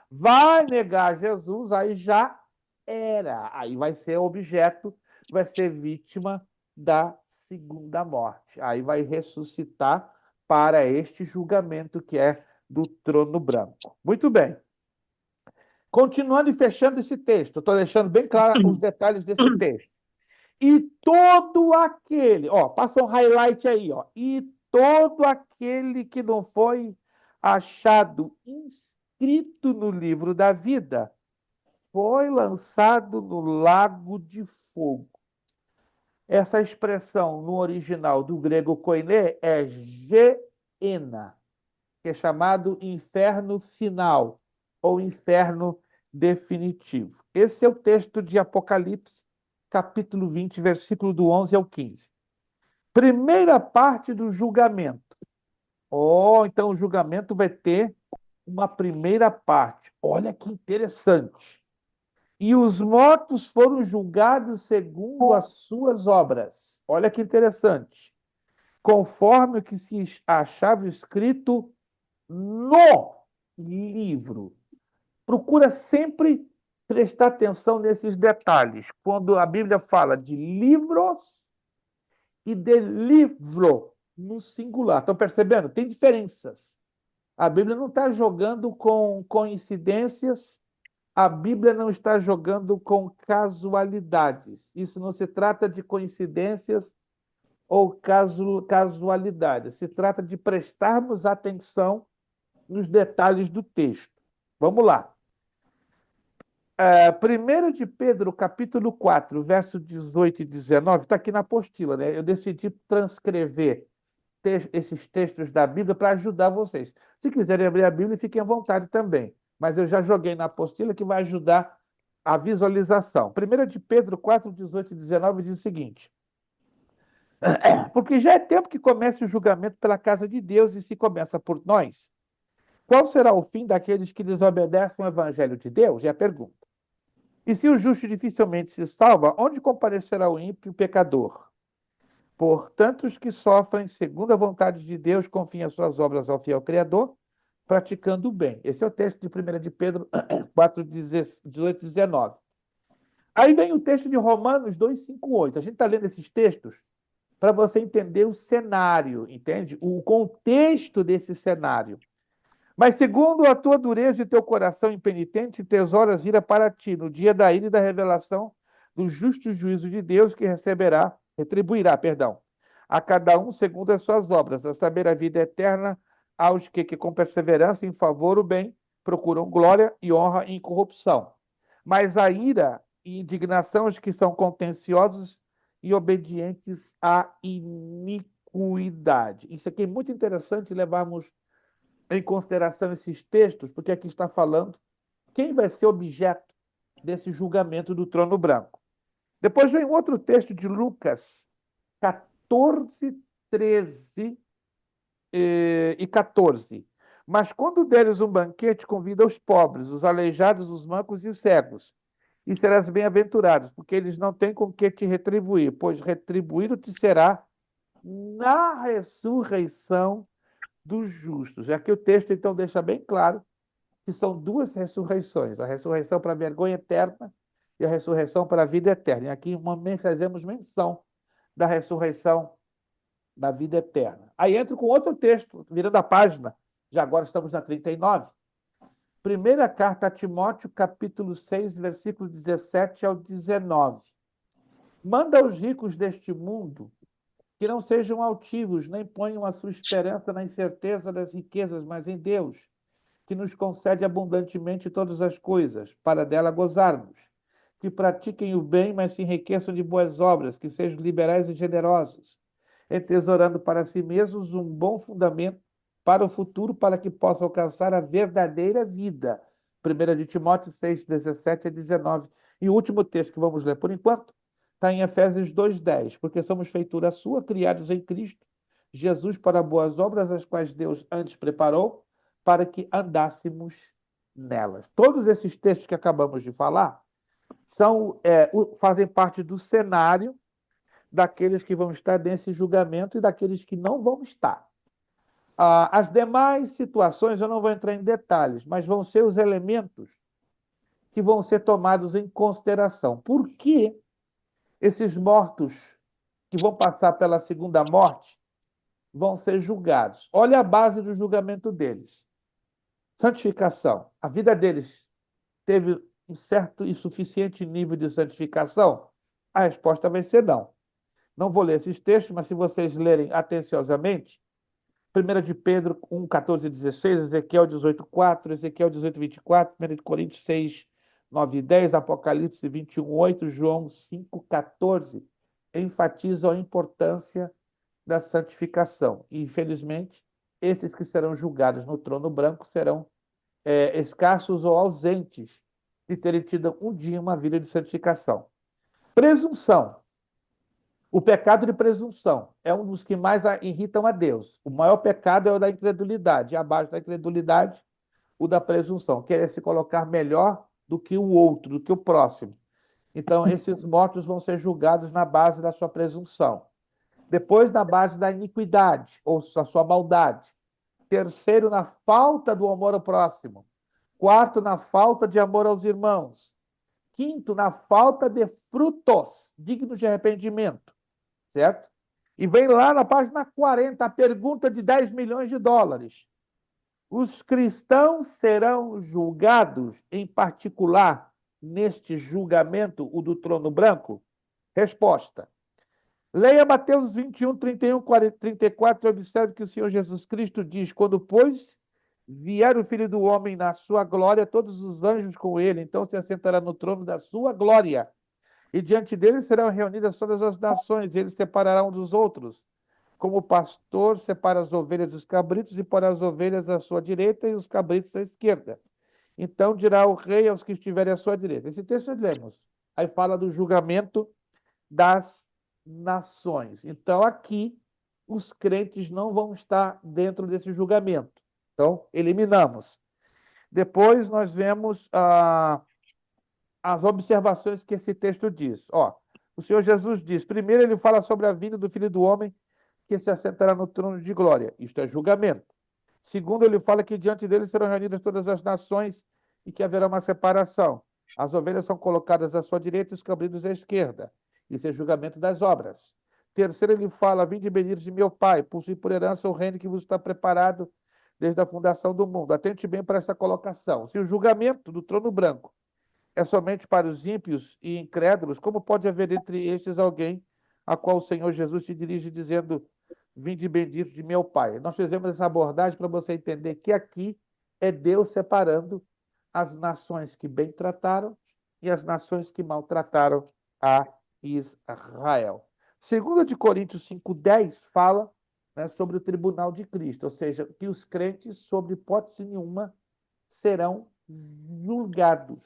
vai negar Jesus, aí já era. Aí vai ser objeto, vai ser vítima da segunda morte. Aí vai ressuscitar para este julgamento que é do trono branco. Muito bem. Continuando e fechando esse texto, estou deixando bem claro os detalhes desse texto. E todo aquele, passa um highlight aí, e todo aquele que não foi achado inscrito no livro da vida foi lançado no lago de fogo. Essa expressão no original do grego koiné é geena, que é chamado inferno final ou inferno definitivo. Esse é o texto de Apocalipse, capítulo 20, versículo do 11 ao 15. Primeira parte do julgamento. Então o julgamento vai ter uma primeira parte. Olha que interessante. E os mortos foram julgados segundo as suas obras. Olha que interessante. Conforme o que se achava escrito no livro. Procura sempre prestar atenção nesses detalhes. Quando a Bíblia fala de livros e de livro no singular. Estão percebendo? Tem diferenças. A Bíblia não está jogando com coincidências, a Bíblia não está jogando com casualidades. Isso não se trata de coincidências ou casualidades. Se trata de prestarmos atenção nos detalhes do texto. Vamos lá. 1 de Pedro, capítulo 4, verso 18 e 19, está aqui na apostila, né? Eu decidi transcrever esses textos da Bíblia para ajudar vocês. Se quiserem abrir a Bíblia, fiquem à vontade também. Mas eu já joguei na apostila que vai ajudar a visualização. 1 de Pedro 4, 18 e 19 diz o seguinte: porque já é tempo que comece o julgamento pela casa de Deus, e se começa por nós, qual será o fim daqueles que desobedecem o evangelho de Deus? É a pergunta. E se o justo dificilmente se salva, onde comparecerá o ímpio e o pecador? Portanto, os que sofrem segundo a vontade de Deus confiem as suas obras ao fiel Criador, praticando o bem. Esse é o texto de 1 de Pedro 4, 18 e 19. Aí vem o texto de Romanos 2, 5, 8. A gente está lendo esses textos para você entender o cenário, entende? O contexto desse cenário. Mas segundo a tua dureza e teu coração impenitente, tesouras ira para ti no dia da ira e da revelação do justo juízo de Deus que retribuirá, a cada um segundo as suas obras, a saber, a vida eterna aos que com perseverança em favor do bem procuram glória e honra e incorrupção. Mas a ira e indignação aos que são contenciosos e obedientes à iniquidade. Isso aqui é muito interessante levarmos em consideração esses textos, porque aqui está falando quem vai ser objeto desse julgamento do trono branco. Depois vem outro texto de Lucas 14, 13 e 14. Mas quando deres um banquete, convida os pobres, os aleijados, os mancos e os cegos, e serás bem-aventurado, porque eles não têm com que te retribuir, pois retribuído te será na ressurreição dos justos. Aqui o texto, então, deixa bem claro que são duas ressurreições: a ressurreição para a vergonha eterna e a ressurreição para a vida eterna. E aqui fazemos menção da ressurreição da vida eterna. Aí entro com outro texto, virando a página, já agora estamos na 39. Primeira carta a Timóteo, capítulo 6, versículo 17 ao 19. Manda aos ricos deste mundo que não sejam altivos, nem ponham a sua esperança na incerteza das riquezas, mas em Deus, que nos concede abundantemente todas as coisas, para dela gozarmos. Que pratiquem o bem, mas se enriqueçam de boas obras, que sejam liberais e generosos, entesourando para si mesmos um bom fundamento para o futuro, para que possam alcançar a verdadeira vida. 1 de Timóteo 6, 17 a 19. E o último texto que vamos ler por enquanto está em Efésios 2:10, porque somos feitura sua, criados em Cristo Jesus para boas obras, as quais Deus antes preparou para que andássemos nelas. Todos esses textos que acabamos de falar fazem parte do cenário daqueles que vão estar nesse julgamento e daqueles que não vão estar. As demais situações eu não vou entrar em detalhes, mas vão ser os elementos que vão ser tomados em consideração. Por que esses mortos que vão passar pela segunda morte vão ser julgados? Olha a base do julgamento deles. Santificação. A vida deles teve um certo e suficiente nível de santificação? A resposta vai ser não. Não vou ler esses textos, mas se vocês lerem atenciosamente, 1 de Pedro 1, 14 e 16, Ezequiel 18, 4, Ezequiel 18, 24, 1 de Coríntios 6, 9 e 10, Apocalipse 21, 8, João 5, 14, enfatizam a importância da santificação. E, infelizmente, esses que serão julgados no trono branco serão escassos ou ausentes de terem tido um dia uma vida de santificação. Presunção. O pecado de presunção é um dos que mais irritam a Deus. O maior pecado é o da incredulidade. E abaixo da incredulidade, o da presunção. Querer se colocar melhor do que o outro, do que o próximo. Então, esses mortos vão ser julgados na base da sua presunção. Depois, na base da iniquidade, ou da sua maldade. Terceiro, na falta do amor ao próximo. Quarto, na falta de amor aos irmãos. Quinto, na falta de frutos dignos de arrependimento. Certo? E vem lá na página 40 a pergunta de 10 milhões de dólares. Os cristãos serão julgados, em particular, neste julgamento, o do trono branco? Resposta. Leia Mateus 21, 31, 34 e observe que o Senhor Jesus Cristo diz: quando, pois, vier o Filho do Homem na sua glória, todos os anjos com ele, então se assentará no trono da sua glória. E diante dele serão reunidas todas as nações, e ele separará um dos outros. Como o pastor separa as ovelhas dos cabritos, e porá as ovelhas à sua direita e os cabritos à esquerda. Então dirá o rei aos que estiverem à sua direita. Esse texto nós lemos. Aí fala do julgamento das nações. Então, aqui, os crentes não vão estar dentro desse julgamento. Então, eliminamos. Depois, nós vemos as observações que esse texto diz. Ó, o Senhor Jesus diz, primeiro ele fala sobre a vinda do Filho do Homem que se assentará no trono de glória. Isto é julgamento. Segundo, ele fala que diante dele serão reunidas todas as nações e que haverá uma separação. As ovelhas são colocadas à sua direita e os cabritos à esquerda. Isso é julgamento das obras. Terceiro, ele fala, vinde benditos de meu Pai, possuí por herança o reino que vos está preparado desde a fundação do mundo. Atente bem para essa colocação. Se o julgamento do trono branco é somente para os ímpios e incrédulos, como pode haver entre estes alguém a qual o Senhor Jesus se dirige dizendo, vinde bendito de meu Pai? Nós fizemos essa abordagem para você entender que aqui é Deus separando as nações que bem trataram e as nações que maltrataram a Israel. Segundo de Coríntios 5:10 fala, né, sobre o tribunal de Cristo, ou seja, que os crentes, sob hipótese nenhuma, serão julgados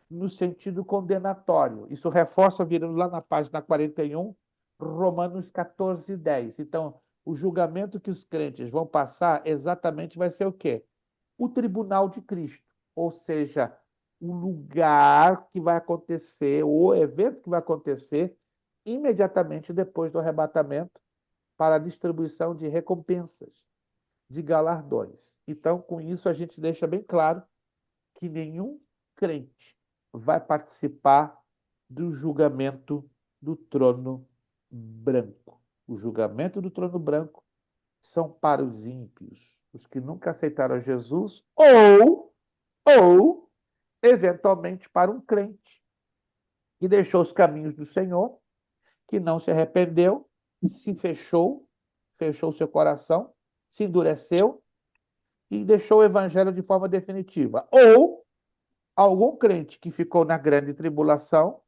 no sentido condenatório. Isso reforça, virando lá na página 41, Romanos 14:10. Então, o julgamento que os crentes vão passar exatamente vai ser o quê? O tribunal de Cristo, ou seja, o lugar que vai acontecer, o evento que vai acontecer imediatamente depois do arrebatamento para a distribuição de recompensas, de galardões. Então, com isso, a gente deixa bem claro que nenhum crente vai participar do julgamento do trono branco. O julgamento do trono branco são para os ímpios, os que nunca aceitaram Jesus, ou eventualmente para um crente que deixou os caminhos do Senhor, que não se arrependeu, se fechou seu coração, se endureceu e deixou o evangelho de forma definitiva. Ou algum crente que ficou na grande tribulação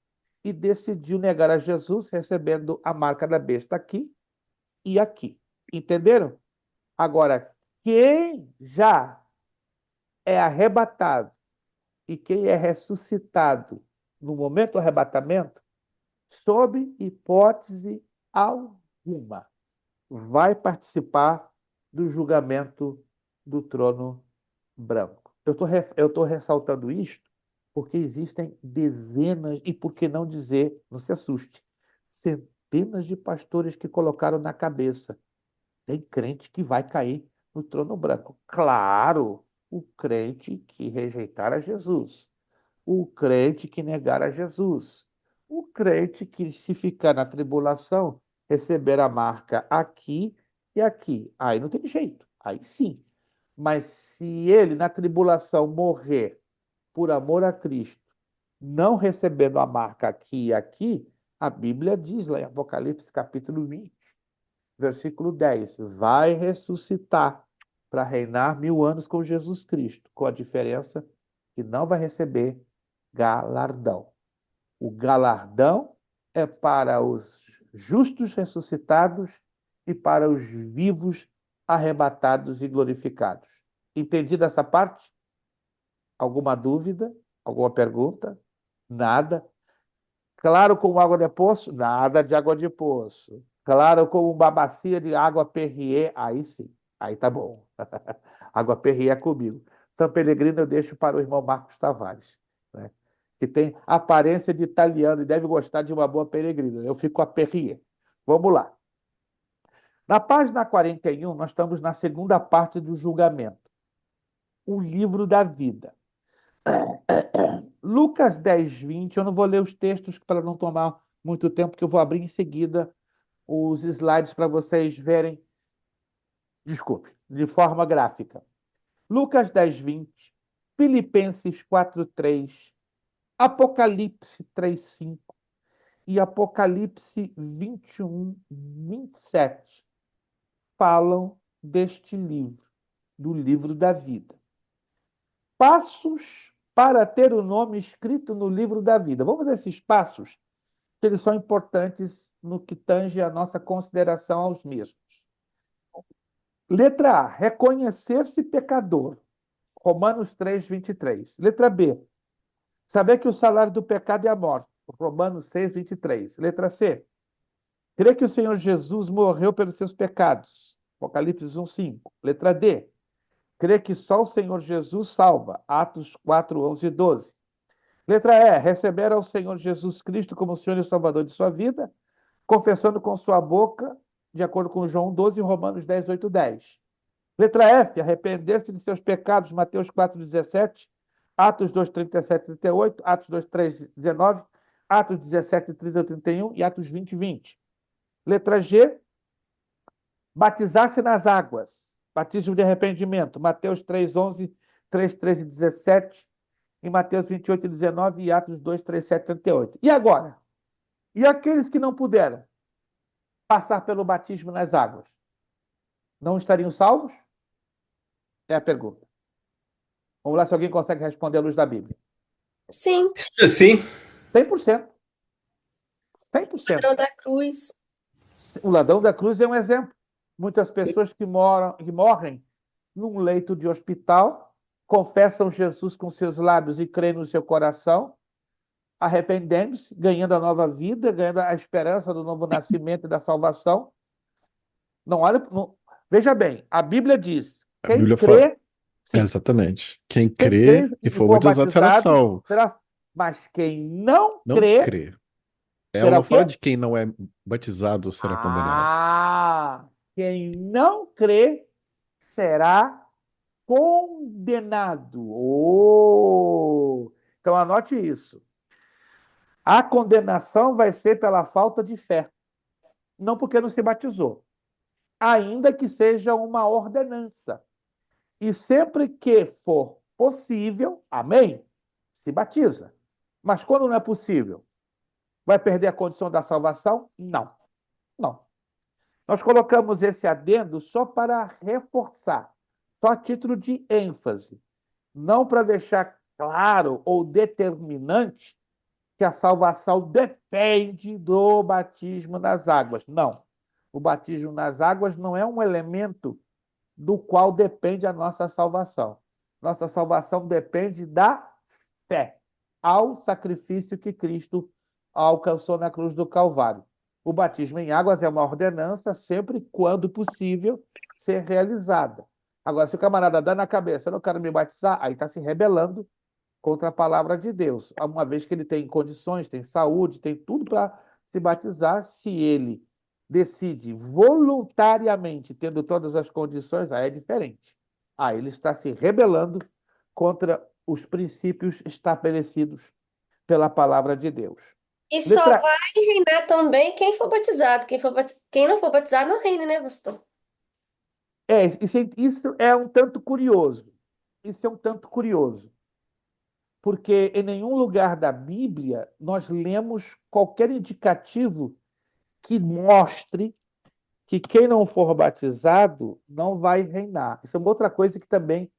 e decidiu negar a Jesus, recebendo a marca da besta aqui e aqui. Entenderam? Agora, quem já é arrebatado e quem é ressuscitado no momento do arrebatamento, sob hipótese alguma, vai participar do julgamento do trono branco. Eu estou ressaltando isto porque existem dezenas, e por que não dizer, não se assuste, centenas de pastores que colocaram na cabeça. Tem crente que vai cair no trono branco. Claro, o crente que rejeitar a Jesus, o crente que negar a Jesus, o crente que, se ficar na tribulação, receber a marca aqui e aqui. Aí não tem jeito, aí sim. Mas se ele, na tribulação, morrer por amor a Cristo, não recebendo a marca aqui e aqui, a Bíblia diz lá em Apocalipse capítulo 20, versículo 10, vai ressuscitar para reinar 1000 anos com Jesus Cristo, com a diferença que não vai receber galardão. O galardão é para os justos ressuscitados e para os vivos arrebatados e glorificados. Entendida essa parte? Alguma dúvida? Alguma pergunta? Nada? Claro como água de poço? Nada de água de poço. Claro como uma bacia de água Perrier? Aí sim, aí tá bom. Água Perrier é comigo. São Pellegrino eu deixo para o irmão Marcos Tavares, né? Que tem aparência de italiano e deve gostar de uma boa Pellegrino. Eu fico com a Perrier. Vamos lá. Na página 41, nós estamos na segunda parte do julgamento. O livro da vida. Lucas 10:20, eu não vou ler os textos para não tomar muito tempo, porque eu vou abrir em seguida os slides para vocês verem, desculpe, de forma gráfica. Lucas 10:20, Filipenses 4:3, Apocalipse 3:5 e Apocalipse 21:27 falam deste livro, do livro da vida. Passos para ter o nome escrito no livro da vida. Vamos a esses passos, que eles são importantes no que tange a nossa consideração aos mesmos. Letra A, reconhecer-se pecador. Romanos 3:23. Letra B, saber que o salário do pecado é a morte. Romanos 6:23. Letra C, crer que o Senhor Jesus morreu pelos seus pecados. Apocalipse 1:5. Letra D, crer que só o Senhor Jesus salva. Atos 4:11 e 12. Letra E, receber ao Senhor Jesus Cristo como Senhor e Salvador de sua vida, confessando com sua boca, de acordo com João 12 e Romanos 10, 8, 10. Letra F, arrepender-se de seus pecados, Mateus 4,17, Atos 2, 37, 38, Atos 2, 3, 19, Atos 17, 30, 31 e Atos 20, 20. Letra G, batizar-se nas águas, batismo de arrependimento, Mateus 3, 11, 3, 13 e 17, em Mateus 28, 19 e Atos 2, 3, 7, 38. E agora? E aqueles que não puderam passar pelo batismo nas águas, não estariam salvos? É a pergunta. Vamos lá se alguém consegue responder à luz da Bíblia. Sim, Sim, 100%. 100%. ladrão da cruz. O ladrão da cruz é um exemplo. Muitas pessoas que morrem num leito de hospital, confessam Jesus com seus lábios e creem no seu coração, arrependendo-se, ganhando a nova vida, ganhando a esperança do novo nascimento e da salvação. Não olha, não... Veja bem, a Bíblia diz: A quem Bíblia fala. crê, sim, Exatamente. Quem quem crê crê e e for for batizado será batizado, salvo. será. Mas quem não Não crê, crê. Ela será não o fala quê? de quem não é batizado será condenado. Quem não crê será condenado. Então anote isso. A condenação vai ser pela falta de fé, não porque não se batizou, ainda que seja uma ordenança. E sempre que for possível, amém, se batiza. Mas quando não é possível, vai perder a condição da salvação? Não, não. Nós colocamos esse adendo só para reforçar, só a título de ênfase, não para deixar claro ou determinante que a salvação depende do batismo nas águas. Não. O batismo nas águas não é um elemento do qual depende a nossa salvação. Nossa salvação depende da fé ao sacrifício que Cristo alcançou na cruz do Calvário. O batismo em águas é uma ordenança, sempre quando possível ser realizada. Agora, se o camarada dá na cabeça, eu não quero me batizar, aí está se rebelando contra a palavra de Deus, uma vez que ele tem condições, tem saúde, tem tudo para se batizar, se ele decide voluntariamente, tendo todas as condições, aí é diferente. Aí ele está se rebelando contra os princípios estabelecidos pela palavra de Deus. E só Letra vai reinar também quem for batizado. Quem não for batizado não reina, né, pastor? Isso é um tanto curioso. Isso é um tanto curioso. Porque em nenhum lugar da Bíblia nós lemos qualquer indicativo que mostre que quem não for batizado não vai reinar. Isso é uma outra coisa que também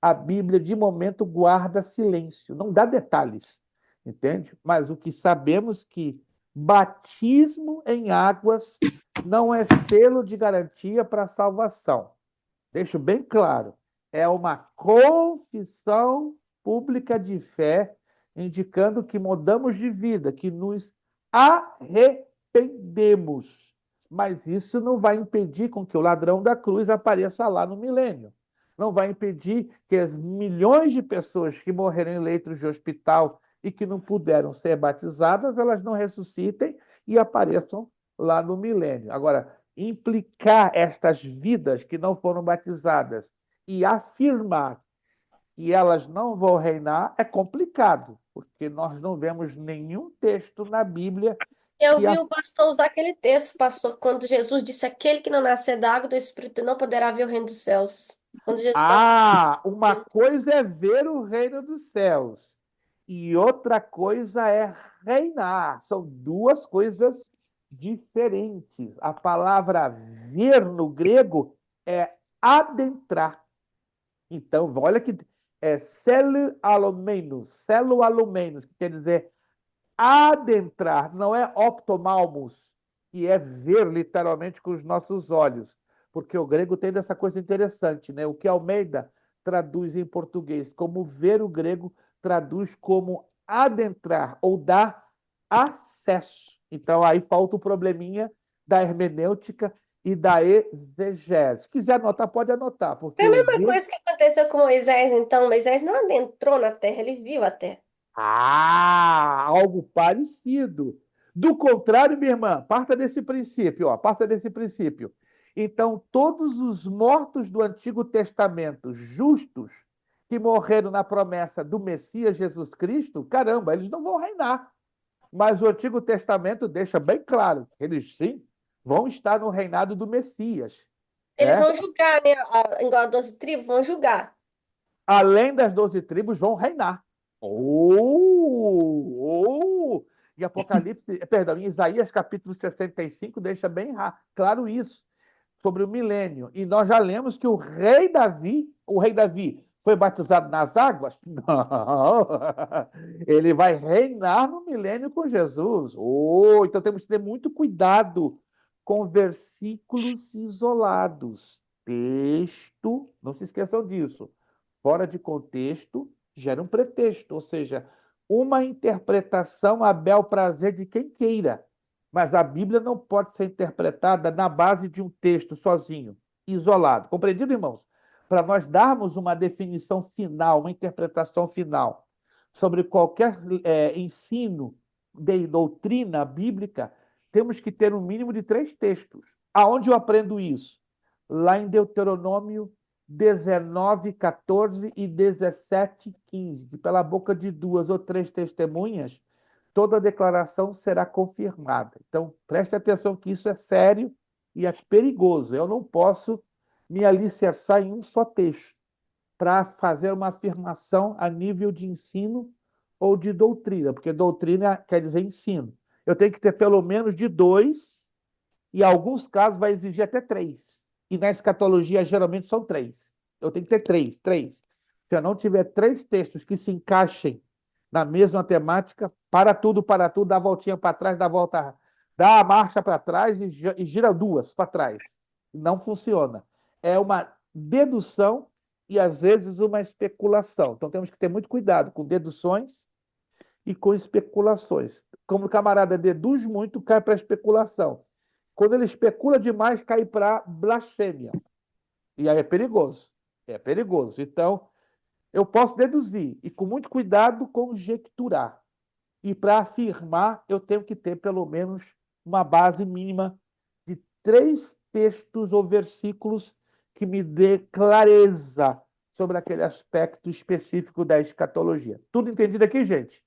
a Bíblia, de momento, guarda silêncio, não dá detalhes, entende? Mas o que sabemos que batismo em águas não é selo de garantia para a salvação. Deixo bem claro, é uma confissão pública de fé, indicando que mudamos de vida, que nos arrependemos. Mas isso não vai impedir com que o ladrão da cruz apareça lá no milênio. Não vai impedir que as milhões de pessoas que morreram em leitos de hospital e que não puderam ser batizadas, elas não ressuscitem e apareçam lá no milênio. Agora, implicar estas vidas que não foram batizadas e afirmar que elas não vão reinar é complicado, porque nós não vemos nenhum texto na Bíblia Eu que vi o pastor usar aquele texto, pastor, quando Jesus disse: aquele que não nascer da água e do Espírito não poderá ver o reino dos céus. Quando Jesus estava. uma coisa é ver o reino dos céus e outra coisa é reinar. São duas coisas diferentes. A palavra ver no grego é adentrar. Então, olha que é celo alumenos, que quer dizer adentrar, não é optomalmos, que é ver literalmente com os nossos olhos, porque o grego tem dessa coisa interessante, né? O que Almeida traduz em português como ver, o grego traduz como adentrar ou dar acesso. Então aí falta o probleminha da hermenêutica e da exegese. Se quiser anotar, pode anotar, Foi porque a o mesma ver coisa que aconteceu com Moisés, então. Moisés não adentrou na terra, ele viu a terra. Algo parecido. Do contrário, minha irmã, parta desse princípio, ó, parta desse princípio. Então, todos os mortos do Antigo Testamento, justos, que morreram na promessa do Messias Jesus Cristo, caramba, eles não vão reinar. Mas o Antigo Testamento deixa bem claro que eles sim vão estar no reinado do Messias, Eles né? vão julgar, né? Igual a 12 tribos, vão julgar. Além das 12 tribos, vão reinar. Em Apocalipse, perdão, em Isaías capítulo 65 deixa bem claro isso, sobre o milênio. E nós já lemos que o rei Davi foi batizado nas águas? Não, ele vai reinar no milênio com Jesus. Então temos que ter muito cuidado com versículos isolados. Texto, não se esqueçam disso. Fora de contexto, gera um pretexto, ou seja, uma interpretação a bel prazer de quem queira. Mas a Bíblia não pode ser interpretada na base de um texto sozinho, isolado. Compreendido, irmãos? Para nós darmos uma definição final, uma interpretação final sobre qualquer ensino de doutrina bíblica, temos que ter um mínimo de 3 textos. Aonde eu aprendo isso? Lá em Deuteronômio 19, 14 e 17, 15, que pela boca de 2 ou 3 testemunhas, toda declaração será confirmada. Então, preste atenção que isso é sério e é perigoso. Eu não posso me alicerçar em um só texto para fazer uma afirmação a nível de ensino ou de doutrina, porque doutrina quer dizer ensino. Eu tenho que ter pelo menos de 2, e em alguns casos vai exigir até 3. E na escatologia, geralmente, são 3. Eu tenho que ter 3, 3. Se eu não tiver 3 textos que se encaixem na mesma temática, para tudo, dá a voltinha para trás, dá a marcha para trás e gira 2 para trás. Não funciona. É uma dedução e, às vezes, uma especulação. Então, temos que ter muito cuidado com deduções e com especulações. Como o camarada deduz muito, cai para especulação. Quando ele especula demais, cai para blasfêmia. E aí é perigoso. É perigoso. Então, eu posso deduzir e, com muito cuidado, conjecturar. E para afirmar, eu tenho que ter pelo menos uma base mínima de 3 textos ou versículos que me dê clareza sobre aquele aspecto específico da escatologia. Tudo entendido aqui, gente?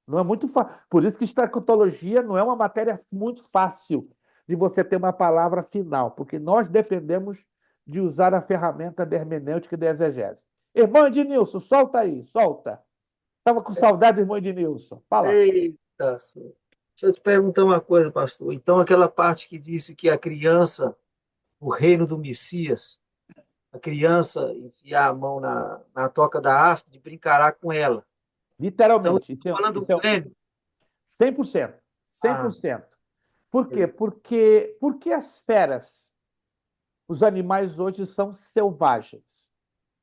Não é muito fácil. Por isso que escatologia não é uma matéria muito fácil de você ter uma palavra final, porque nós dependemos de usar a ferramenta da hermenêutica e da exegese. Irmão Ednilson, solta aí, solta. Estava com saudade, irmão Ednilson. Fala. Eita, senhor. Deixa eu te perguntar uma coisa, pastor. Então, aquela parte que disse que a criança, o reino do Messias, a criança enfiar a mão na toca da haste e brincará com ela. Então, Literalmente. estou falando Isso do é milênio. 100%. Ah, 100%. Por quê? Porque as feras, os animais hoje são selvagens.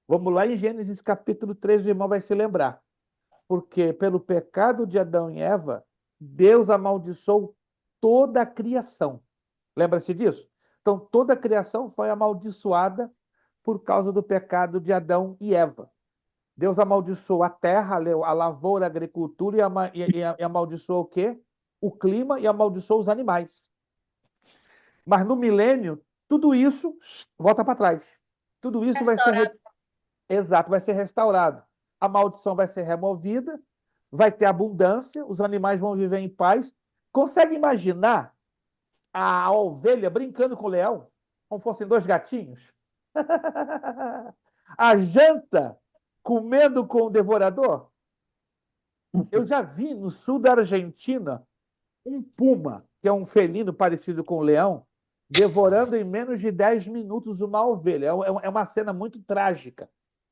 Vamos lá em Gênesis capítulo 3, o irmão vai se lembrar. Porque pelo pecado de Adão e Eva, Deus amaldiçoou toda a criação. Lembra-se disso? Então, toda a criação foi amaldiçoada por causa do pecado de Adão e Eva. Deus amaldiçoou a terra, a lavoura, a agricultura e amaldiçoou o quê? O clima e amaldiçoou os animais. Mas no milênio, tudo isso volta para trás. Tudo isso vai ser Restaurado. exato, vai ser restaurado. A maldição vai ser removida, vai ter abundância, os animais vão viver em paz. Consegue imaginar a ovelha brincando com o leão, como fossem 2 gatinhos? A janta comendo com o devorador? Eu já vi no sul da Argentina um puma, que é um felino parecido com o leão, devorando em menos de 10 minutos uma ovelha. É uma cena muito trágica.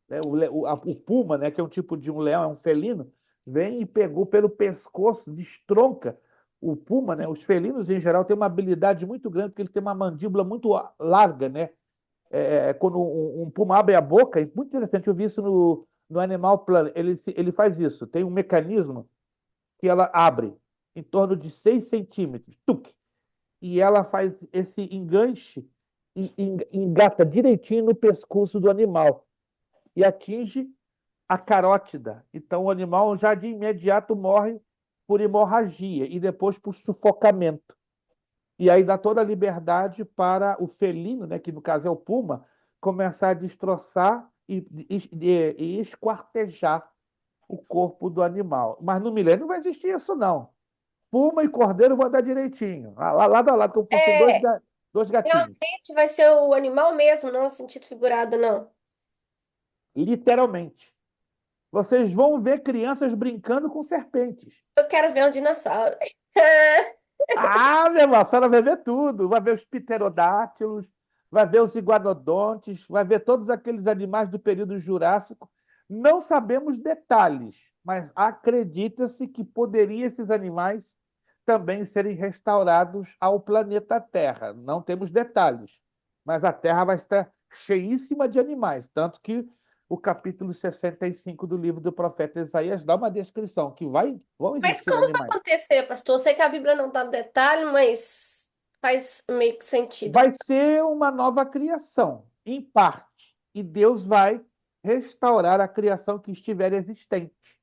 Né? O puma, né, que é um tipo de um leão, é um felino, vem e pegou pelo pescoço, destronca o puma. Né? Os felinos, em geral, têm uma habilidade muito grande, porque eles têm uma mandíbula muito larga. Né? Quando um puma abre a boca, é muito interessante, eu vi isso no Animal Planet, ele faz isso, tem um mecanismo que ela abre em torno de 6 centímetros, tuc, e ela faz esse enganche e engata direitinho no pescoço do animal e atinge a carótida. Então, o animal já de imediato morre por hemorragia e depois por sufocamento. E aí dá toda a liberdade para o felino, né, que no caso é o puma, começar a destroçar e esquartejar o corpo do animal. Mas no milênio não vai existir isso, não. Puma e cordeiro vão andar direitinho, lá lado a lado, como fossem É, dois gatinhos. realmente vai ser o animal mesmo, não no sentido figurado, não. Literalmente. Vocês vão ver crianças brincando com serpentes. Eu quero ver um dinossauro. Ah, meu irmão, a senhora vai ver tudo. Vai ver os pterodátilos, vai ver os iguanodontes, vai ver todos aqueles animais do período Jurássico. Não sabemos detalhes, mas acredita-se que poderiam esses animais também serem restaurados ao planeta Terra. Não temos detalhes, mas a Terra vai estar cheíssima de animais, tanto que o capítulo 65 do livro do profeta Isaías dá uma descrição que vão Mas existir como vai animais. acontecer, pastor? Eu sei que a Bíblia não dá detalhe, mas faz meio que sentido. Vai ser uma nova criação, em parte, e Deus vai restaurar a criação que estiver existente,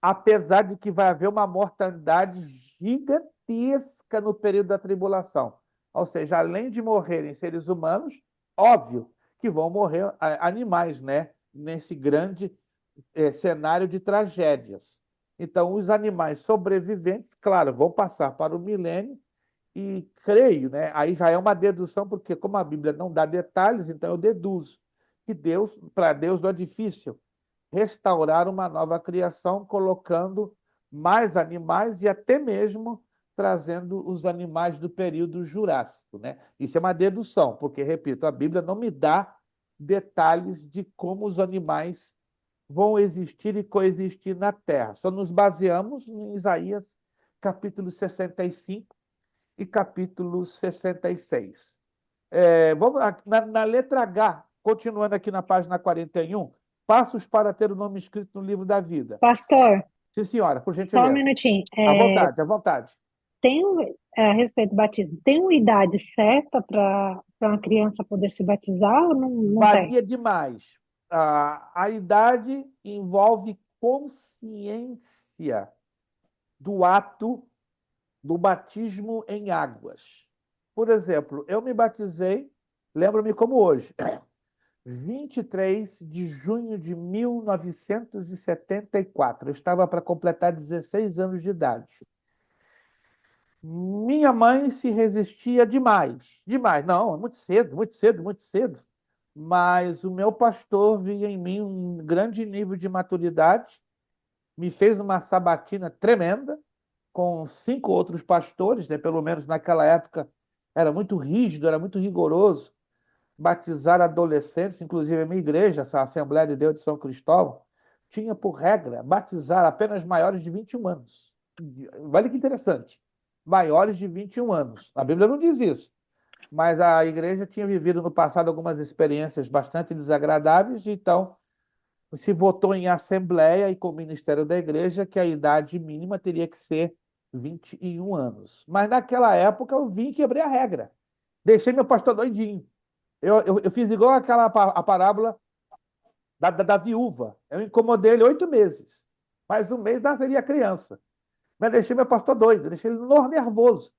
apesar de que vai haver uma mortandade gigantesca no período da tribulação. Ou seja, além de morrerem seres humanos, óbvio que vão morrer animais, né? Nesse grande cenário de tragédias. Então, os animais sobreviventes, claro, vão passar para o milênio e creio, né? Aí já é uma dedução, porque como a Bíblia não dá detalhes, então eu deduzo que Deus, para Deus não é difícil restaurar uma nova criação, colocando mais animais e até mesmo trazendo os animais do período Jurássico, né? Isso é uma dedução, porque, repito, a Bíblia não me dá detalhes de como os animais vão existir e coexistir na Terra. Só nos baseamos em Isaías, capítulo 65 e capítulo 66. Vamos na letra H, continuando aqui na página 41, passos para ter o nome escrito no livro da vida. Pastor, Sim, senhora, por só um gentileza. minutinho. À vontade, à vontade. A respeito do batismo, tem uma idade certa para uma criança poder se batizar ou não tem? Varia demais. A idade envolve consciência do ato do batismo em águas. Por exemplo, eu me batizei, lembro-me como hoje, 23 de junho de 1974. Eu estava para completar 16 anos de idade. Minha mãe se resistia demais, demais. Não, é muito cedo, muito cedo, muito cedo. Mas o meu pastor via em mim um grande nível de maturidade, me fez uma sabatina tremenda, com 5 outros pastores, né? Pelo menos naquela época era muito rígido, era muito rigoroso batizar adolescentes, inclusive a minha igreja, essa Assembleia de Deus de São Cristóvão, tinha por regra batizar apenas maiores de 21 anos. Olha que interessante. Maiores de 21 anos. A Bíblia não diz isso, mas a igreja tinha vivido no passado algumas experiências bastante desagradáveis, então se votou em assembleia e com o ministério da igreja que a idade mínima teria que ser 21 anos. Mas naquela época eu vim e quebrei a regra. Deixei meu pastor doidinho. Eu fiz igual a parábola da viúva. Eu incomodei ele 8 meses. Mais um mês nasceria a criança. Mas deixei meu pastor doido, deixei ele nervoso.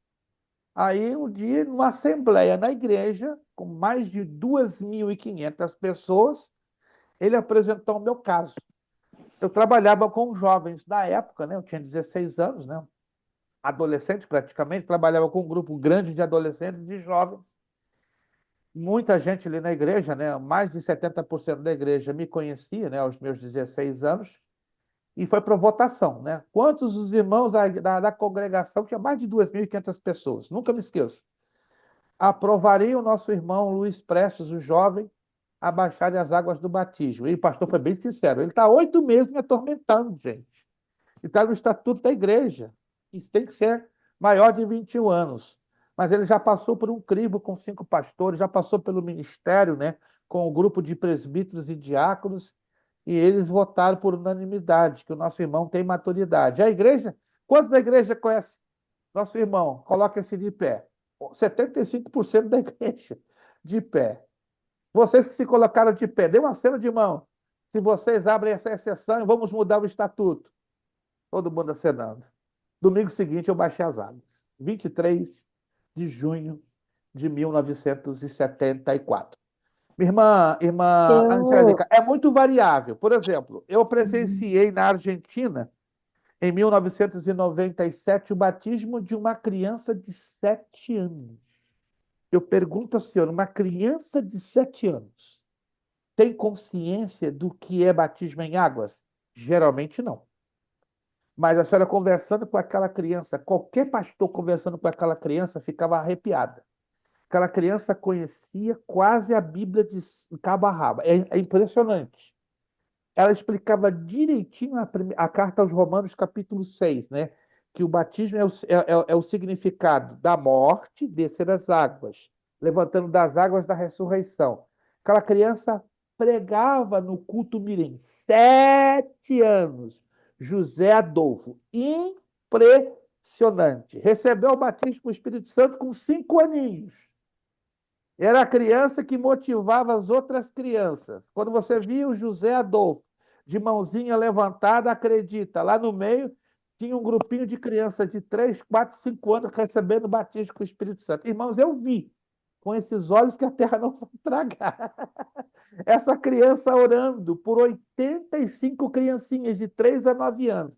Aí, um dia, numa assembleia na igreja, com mais de 2.500 pessoas, ele apresentou o meu caso. Eu trabalhava com jovens na época, né? Eu tinha 16 anos, né? Adolescente praticamente, trabalhava com um grupo grande de adolescentes e de jovens. Muita gente ali na igreja, né? Mais de 70% da igreja me conhecia, né? Aos meus 16 anos. E foi para votação, né? Quantos os irmãos da congregação, tinha mais de 2.500 pessoas, nunca me esqueço, aprovariam o nosso irmão Luiz Prestes, o jovem, a baixarem as águas do batismo. E o pastor foi bem sincero, ele está 8 meses me atormentando, gente. E está no estatuto da igreja. Isso tem que ser maior de 21 anos. Mas ele já passou por um crivo com 5 pastores, já passou pelo ministério, né, com o grupo de presbíteros e diáconos, e eles votaram por unanimidade, que o nosso irmão tem maturidade. A igreja, quantos da igreja conhecem nosso irmão? Coloca-se de pé. 75% da igreja de pé. Vocês que se colocaram de pé, dê uma cena de mão. Se vocês abrem essa exceção, vamos mudar o estatuto. Todo mundo acenando. Domingo seguinte, eu baixei as águas. 23 de junho de 1974. Irmã Eu, Angélica, é muito variável. Por exemplo, eu presenciei na Argentina, em 1997, o batismo de uma criança de 7 anos. Eu pergunto à senhora, uma criança de 7 anos tem consciência do que é batismo em águas? Geralmente não. Mas a senhora conversando com aquela criança, qualquer pastor conversando com aquela criança ficava arrepiada. Aquela criança conhecia quase a Bíblia de cabo a rabo. É impressionante. Ela explicava direitinho a carta aos Romanos, capítulo 6, né? Que o batismo é o significado da morte, descer as águas, levantando das águas da ressurreição. Aquela criança pregava no culto mirim, 7 anos. José Adolfo, impressionante. Recebeu o batismo com o Espírito Santo com 5 aninhos. Era a criança que motivava as outras crianças. Quando você via o José Adolfo de mãozinha levantada, acredita, lá no meio tinha um grupinho de crianças de 3, 4, 5 anos recebendo o batismo com o Espírito Santo. Irmãos, eu vi com esses olhos que a terra não vai tragar. Essa criança orando por 85 criancinhas de 3 a 9 anos.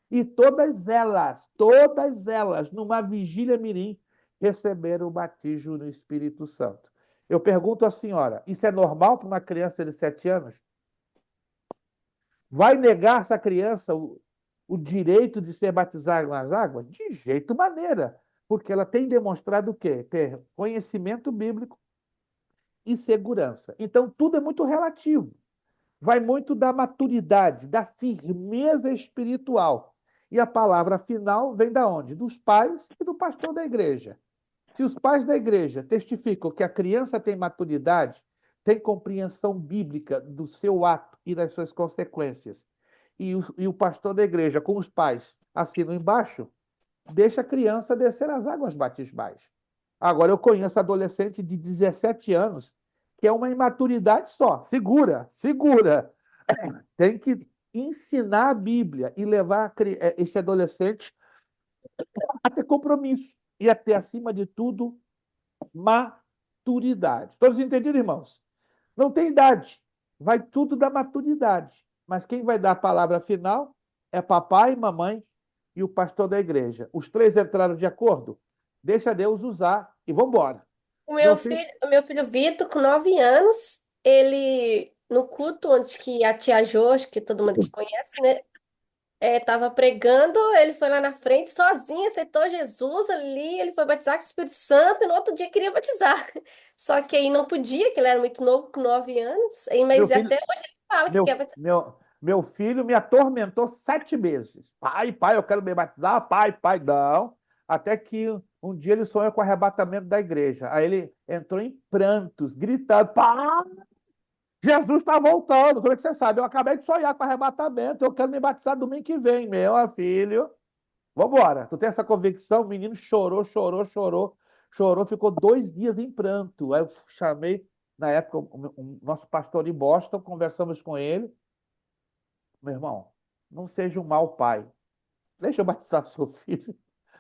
E todas elas, numa vigília mirim, receberam o batismo no Espírito Santo. Eu pergunto à senhora, isso é normal para uma criança de 7 anos? Vai negar essa criança o direito de ser batizada nas águas? De jeito maneira, porque ela tem demonstrado o quê? Ter conhecimento bíblico e segurança. Então, tudo é muito relativo. Vai muito da maturidade, da firmeza espiritual. E a palavra final vem da onde? Dos pais e do pastor da igreja. Se os pais da igreja testificam que a criança tem maturidade, tem compreensão bíblica do seu ato e das suas consequências, e o pastor da igreja, com os pais, assinam embaixo, deixa a criança descer as águas batismais. Agora, eu conheço adolescente de 17 anos, que é uma imaturidade só. Segura, segura. Tem que ensinar a Bíblia e levar este adolescente a ter compromisso e a ter, acima de tudo, maturidade. Todos entendidos, irmãos? Não tem idade. Vai tudo da maturidade. Mas quem vai dar a palavra final é papai, mamãe e o pastor da igreja. Os três entraram de acordo? Deixa Deus usar e vamos embora. Meu filho, O meu filho Vitor, com 9 anos, ele, no culto onde que a tia Jo, acho que todo mundo que conhece, né? Tava pregando, ele foi lá na frente sozinho, aceitou Jesus ali, ele foi batizar com o Espírito Santo e no outro dia queria batizar. Só que aí não podia, que ele era muito novo, com 9 anos, meu mas até filho, hoje ele fala que quer batizar. meu filho me atormentou 7 meses. Pai, eu quero me batizar. Pai, não. Até que um dia ele sonhou com o arrebatamento da igreja. Aí ele entrou em prantos, gritando: pai, Jesus está voltando. Como é que você sabe? Eu acabei de sonhar com o arrebatamento. Eu quero me batizar domingo que vem, meu filho. Vambora. Tu tem essa convicção? O menino chorou, ficou 2 dias em pranto. Aí eu chamei, na época, o nosso pastor em Boston, conversamos com ele. Meu irmão, não seja um mau pai. Deixa eu batizar seu filho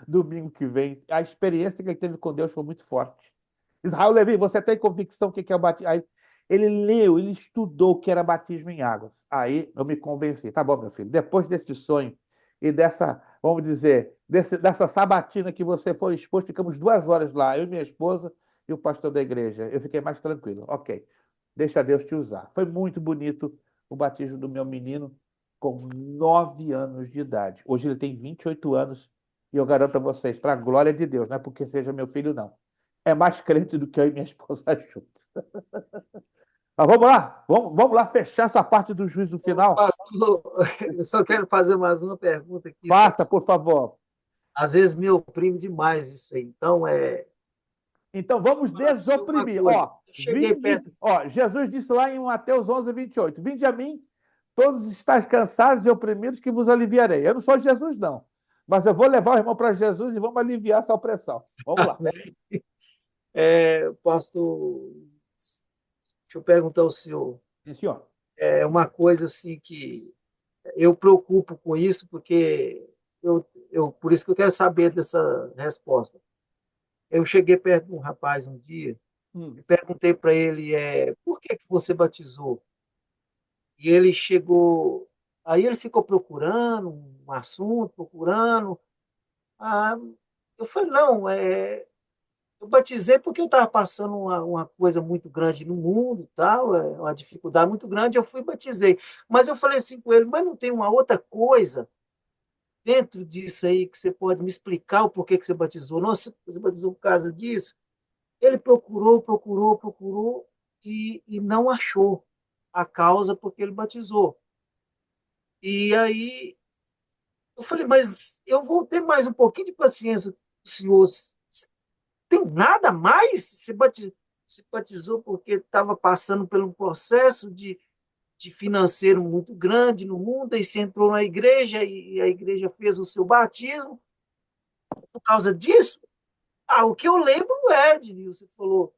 domingo que vem. A experiência que ele teve com Deus foi muito forte. Israel Levi, você tem convicção que é o batismo? Aí ele leu, ele estudou o que era batismo em águas. Aí eu me convenci. Tá bom, meu filho, depois desse sonho e dessa, vamos dizer, dessa sabatina que você foi exposto, ficamos 2 horas lá, eu e minha esposa e o pastor da igreja. Eu fiquei mais tranquilo. Ok, deixa Deus te usar. Foi muito bonito o batismo do meu menino com 9 anos de idade. Hoje ele tem 28 anos e eu garanto a vocês, para a glória de Deus, não é porque seja meu filho, não. É mais crente do que eu e minha esposa juntos. Mas vamos lá, vamos lá fechar essa parte do juízo final. Pastor, eu só quero fazer mais uma pergunta aqui. Faça, por favor. Às vezes me oprime demais isso aí. Então, Então deixa eu vamos falar para você uma desoprimir. coisa. Eu cheguei Vinde, perto. Jesus disse lá em Mateus 11:28, vinde a mim, todos estáis cansados e oprimidos, que vos aliviarei. Eu não sou Jesus, não. Mas eu vou levar o irmão para Jesus e vamos aliviar essa opressão. Vamos lá. Pastor, deixa eu perguntar ao senhor. Sim, senhor. é uma coisa assim que eu preocupo com isso, porque por isso que eu quero saber dessa resposta. Eu cheguei perto de um rapaz um dia Hum. e perguntei para ele, por que você batizou? E ele chegou, aí ele ficou procurando um assunto, procurando. Ah, eu falei, não, eu batizei porque eu estava passando uma coisa muito grande no mundo, e tal, uma dificuldade muito grande, eu fui e batizei. Mas eu falei assim com ele, mas não tem uma outra coisa dentro disso aí que você pode me explicar o porquê que você batizou? Nossa, você batizou por causa disso? Ele procurou, procurou, procurou e não achou a causa porque ele batizou. E aí eu falei, mas eu vou ter mais um pouquinho de paciência com o senhor. Tem nada mais? Se batizou porque estava passando por um processo de financeiro muito grande no mundo, e se entrou na igreja e a igreja fez o seu batismo por causa disso? Ah, o que eu lembro Ednilson falou.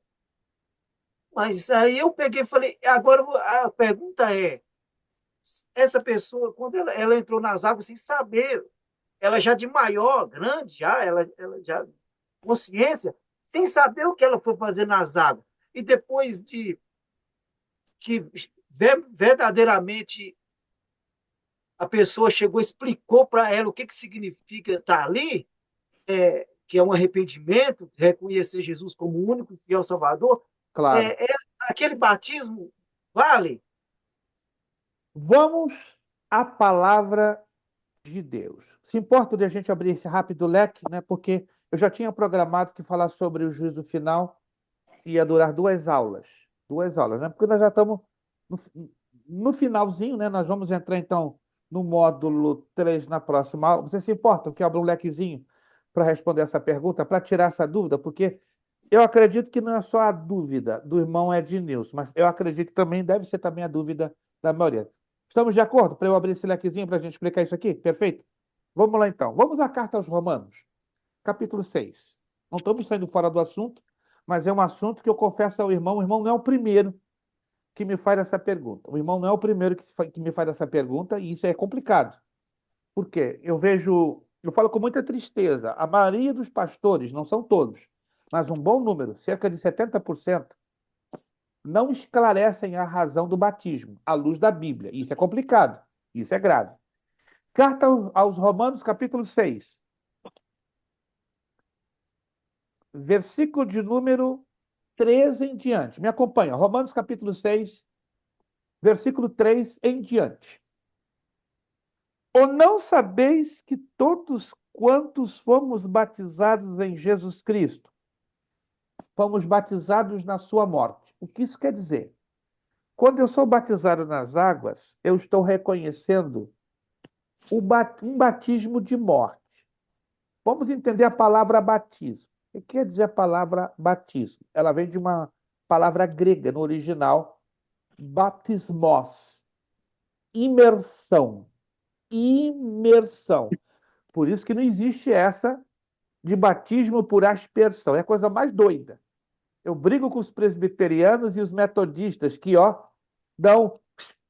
Mas aí eu peguei e falei, agora a pergunta é, essa pessoa, quando ela entrou nas águas sem saber, ela já de maior, grande, ela já consciência, sem saber o que ela foi fazer nas águas. E depois de que verdadeiramente a pessoa chegou, explicou para ela o que significa estar ali, que é um arrependimento, reconhecer Jesus como o único e fiel Salvador, Claro. aquele batismo vale. Vamos à palavra de Deus. Se importa de a gente abrir esse rápido leque, né? Porque eu já tinha programado que falar sobre o juízo final ia durar 2 aulas. 2 aulas, né? Porque nós já estamos no, no finalzinho, né? Nós vamos entrar, então, no módulo 3 na próxima aula. Você se importa que eu abra um lequezinho para responder essa pergunta, para tirar essa dúvida? Porque eu acredito que não é só a dúvida do irmão Ednilson, mas eu acredito que também deve ser também a dúvida da maioria. Estamos de acordo para eu abrir esse lequezinho para a gente explicar isso aqui? Perfeito? Vamos lá, então. Vamos à carta aos Romanos, capítulo 6. Não estamos saindo fora do assunto, mas é um assunto que eu confesso ao irmão. O irmão não é o primeiro que me faz essa pergunta. O irmão não é o primeiro que me faz essa pergunta, e isso é complicado. Por quê? Eu falo com muita tristeza. A maioria dos pastores, não são todos, mas um bom número, cerca de 70%, não esclarecem a razão do batismo à luz da Bíblia. Isso é complicado. Isso é grave. Carta aos Romanos, capítulo 6, versículo de número 13 em diante. Me acompanha. Romanos, capítulo 6, versículo 3 em diante. Ou não sabeis que todos quantos fomos batizados em Jesus Cristo, fomos batizados na sua morte? O que isso quer dizer? Quando eu sou batizado nas águas, eu estou reconhecendo um batismo de morte. Vamos entender a palavra batismo. O que quer dizer a palavra batismo? Ela vem de uma palavra grega no original, baptismos, imersão. Imersão. Por isso que não existe essa de batismo por aspersão. É a coisa mais doida. Eu brigo com os presbiterianos e os metodistas que, ó, dão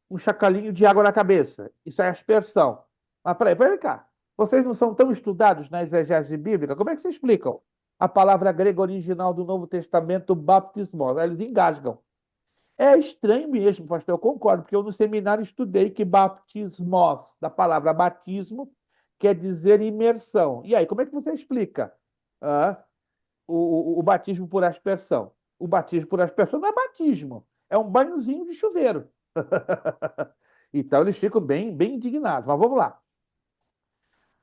um chacalinho de água na cabeça. Isso é aspersão. Mas peraí cá. Vocês não são tão estudados na exegese bíblica? Como é que vocês explicam a palavra grega original do Novo Testamento, baptismos? Eles engasgam. É estranho mesmo, pastor, eu concordo, porque eu no seminário estudei que baptismos, da palavra batismo, quer dizer imersão. E aí, como é que você explica ah, o batismo por aspersão? O batismo por aspersão não é batismo, é um banhozinho de chuveiro. Então eles ficam bem, bem indignados. Mas vamos lá.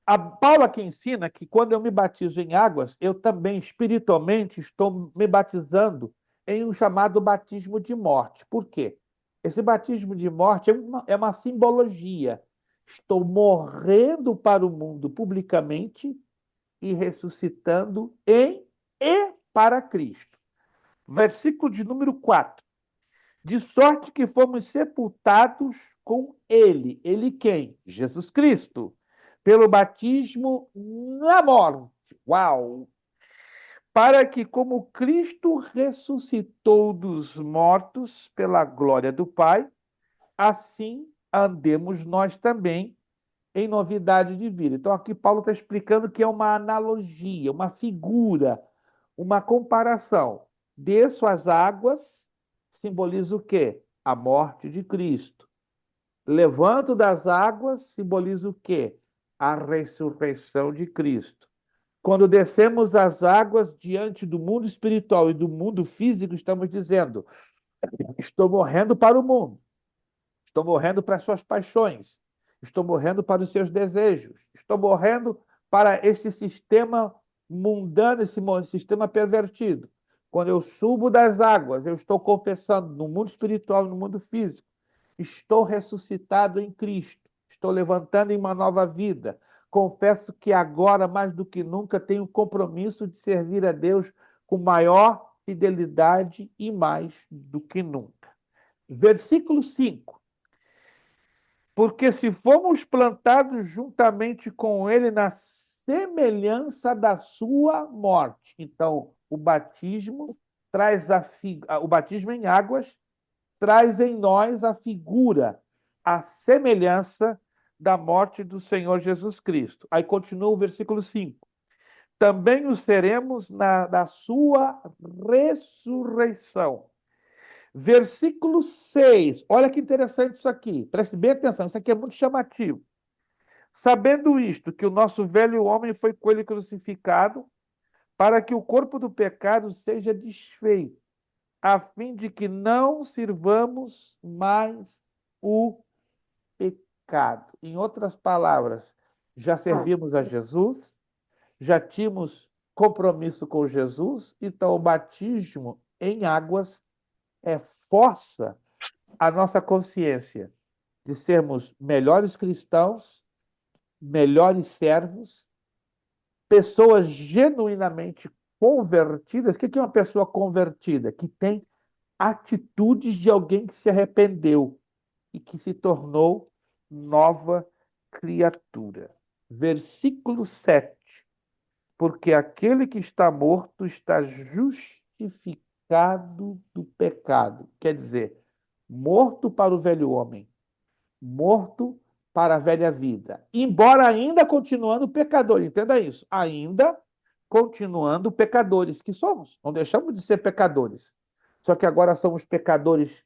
A Paula que ensina que quando eu me batizo em águas, eu também espiritualmente estou me batizando em um chamado batismo de morte. Por quê? Esse batismo de morte é uma simbologia. Estou morrendo para o mundo publicamente e ressuscitando em e para Cristo. Versículo de número 4. De sorte que fomos sepultados com ele. Ele quem? Jesus Cristo. Pelo batismo na morte. Uau! Para que, como Cristo ressuscitou dos mortos pela glória do Pai, assim andemos nós também em novidade de vida. Então, aqui Paulo está explicando que é uma analogia, uma figura, uma comparação. Desço as águas, simboliza o quê? A morte de Cristo. Levanto das águas, simboliza o quê? A ressurreição de Cristo. Quando descemos as águas diante do mundo espiritual e do mundo físico, estamos dizendo: estou morrendo para o mundo. Estou morrendo para as suas paixões. Estou morrendo para os seus desejos. Estou morrendo para este sistema mundano, esse sistema pervertido. Quando eu subo das águas, eu estou confessando no mundo espiritual, no mundo físico. Estou ressuscitado em Cristo. Estou levantando em uma nova vida. Confesso que agora, mais do que nunca, tenho o compromisso de servir a Deus com maior fidelidade e mais do que nunca. Versículo 5. Porque se fomos plantados juntamente com ele na semelhança da sua morte. Então, o batismo traz o batismo em águas traz em nós a figura, a semelhança da morte do Senhor Jesus Cristo. Aí continua o versículo 5. Também o seremos da sua ressurreição. Versículo 6. Olha que interessante isso aqui. Preste bem atenção, isso aqui é muito chamativo. Sabendo isto, que o nosso velho homem foi com ele crucificado, para que o corpo do pecado seja desfeito, a fim de que não sirvamos mais o pecado. Em outras palavras, já servimos a Jesus, já tínhamos compromisso com Jesus, então o batismo em águas reforça a nossa consciência de sermos melhores cristãos, melhores servos, pessoas genuinamente convertidas. O que é uma pessoa convertida? Que tem atitudes de alguém que se arrependeu e que se tornou nova criatura. Versículo 7. Porque aquele que está morto está justificado do pecado. Quer dizer, morto para o velho homem, morto para a velha vida. Embora ainda continuando pecador, entenda isso, ainda continuando pecadores que somos. Não deixamos de ser pecadores. Só que agora somos pecadores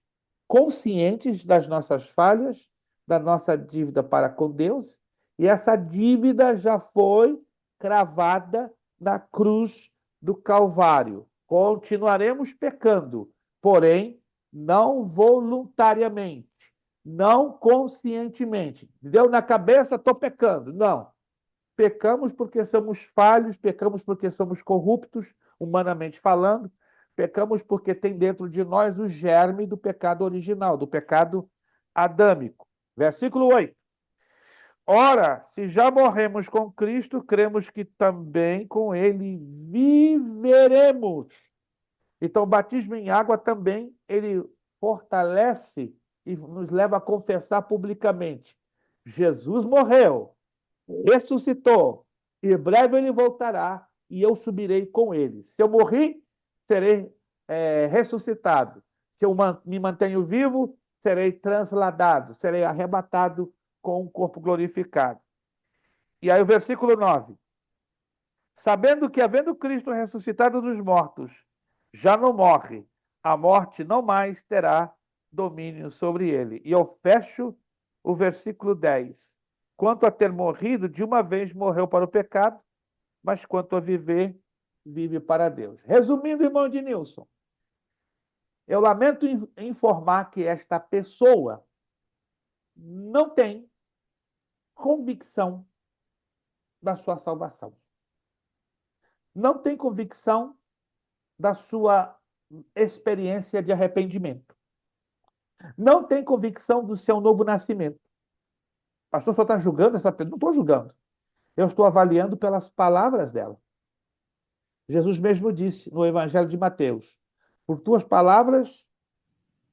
conscientes das nossas falhas, da nossa dívida para com Deus, e essa dívida já foi cravada na cruz do Calvário. Continuaremos pecando, porém, não voluntariamente, não conscientemente. Deu na cabeça, estou pecando. Não. Pecamos porque somos falhos, pecamos porque somos corruptos, humanamente falando, pecamos porque tem dentro de nós o germe do pecado original, do pecado adâmico. Versículo 8. Ora, se já morremos com Cristo, cremos que também com ele viveremos. Então, o batismo em água também, ele fortalece e nos leva a confessar publicamente. Jesus morreu, ressuscitou, e breve ele voltará e eu subirei com ele. Se eu morri, serei ressuscitado. Se eu me mantenho vivo, serei transladado, serei arrebatado com um corpo glorificado. E aí o versículo 9. Sabendo que, havendo Cristo ressuscitado dos mortos, já não morre, a morte não mais terá domínio sobre ele. E eu fecho o versículo 10. Quanto a ter morrido, de uma vez morreu para o pecado, mas quanto a viver, vive para Deus. Resumindo, irmão de Nilson, eu lamento informar que esta pessoa não tem convicção da sua salvação. Não tem convicção da sua experiência de arrependimento. Não tem convicção do seu novo nascimento. O pastor só está julgando essa pessoa? Não estou julgando. Eu estou avaliando pelas palavras dela. Jesus mesmo disse no Evangelho de Mateus: por tuas palavras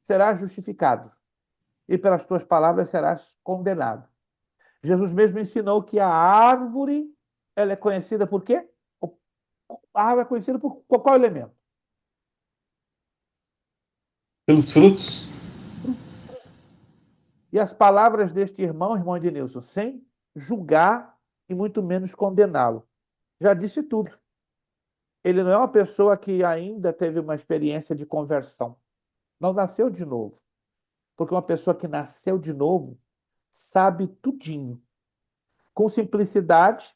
serás justificado, e pelas tuas palavras serás condenado. Jesus mesmo ensinou que a árvore ela é conhecida por quê? A árvore é conhecida por qual elemento? Pelos frutos. E as palavras deste irmão Ednilson, sem julgar e muito menos condená-lo. Já disse tudo. Ele não é uma pessoa que ainda teve uma experiência de conversão. Não nasceu de novo. Porque uma pessoa que nasceu de novo sabe tudinho. Com simplicidade,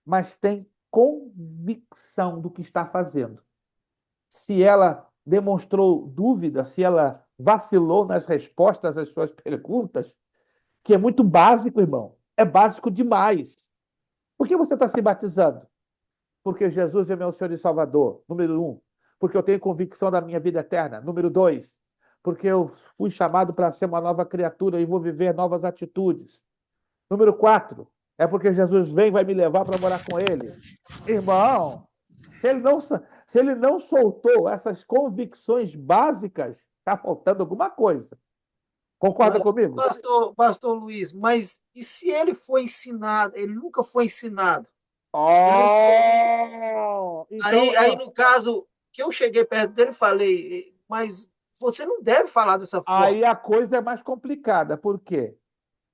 mas tem convicção do que está fazendo. Se ela demonstrou dúvida, se ela vacilou nas respostas às suas perguntas, que é muito básico, irmão, é básico demais. Por que você está se batizando? Porque Jesus é meu Senhor e Salvador, número 1. Porque eu tenho convicção da minha vida eterna, número 2. Porque eu fui chamado para ser uma nova criatura e vou viver novas atitudes. Número 4. É porque Jesus vem e vai me levar para morar com ele. Irmão, se ele não soltou essas convicções básicas, está faltando alguma coisa. Concorda Mas, comigo? pastor Luiz, mas e se ele foi ensinado? Ele nunca foi ensinado. Ele não teve. Então, Aí, no caso, que eu cheguei perto dele e falei, mas você não deve falar dessa forma. aí a coisa é mais complicada. Por quê?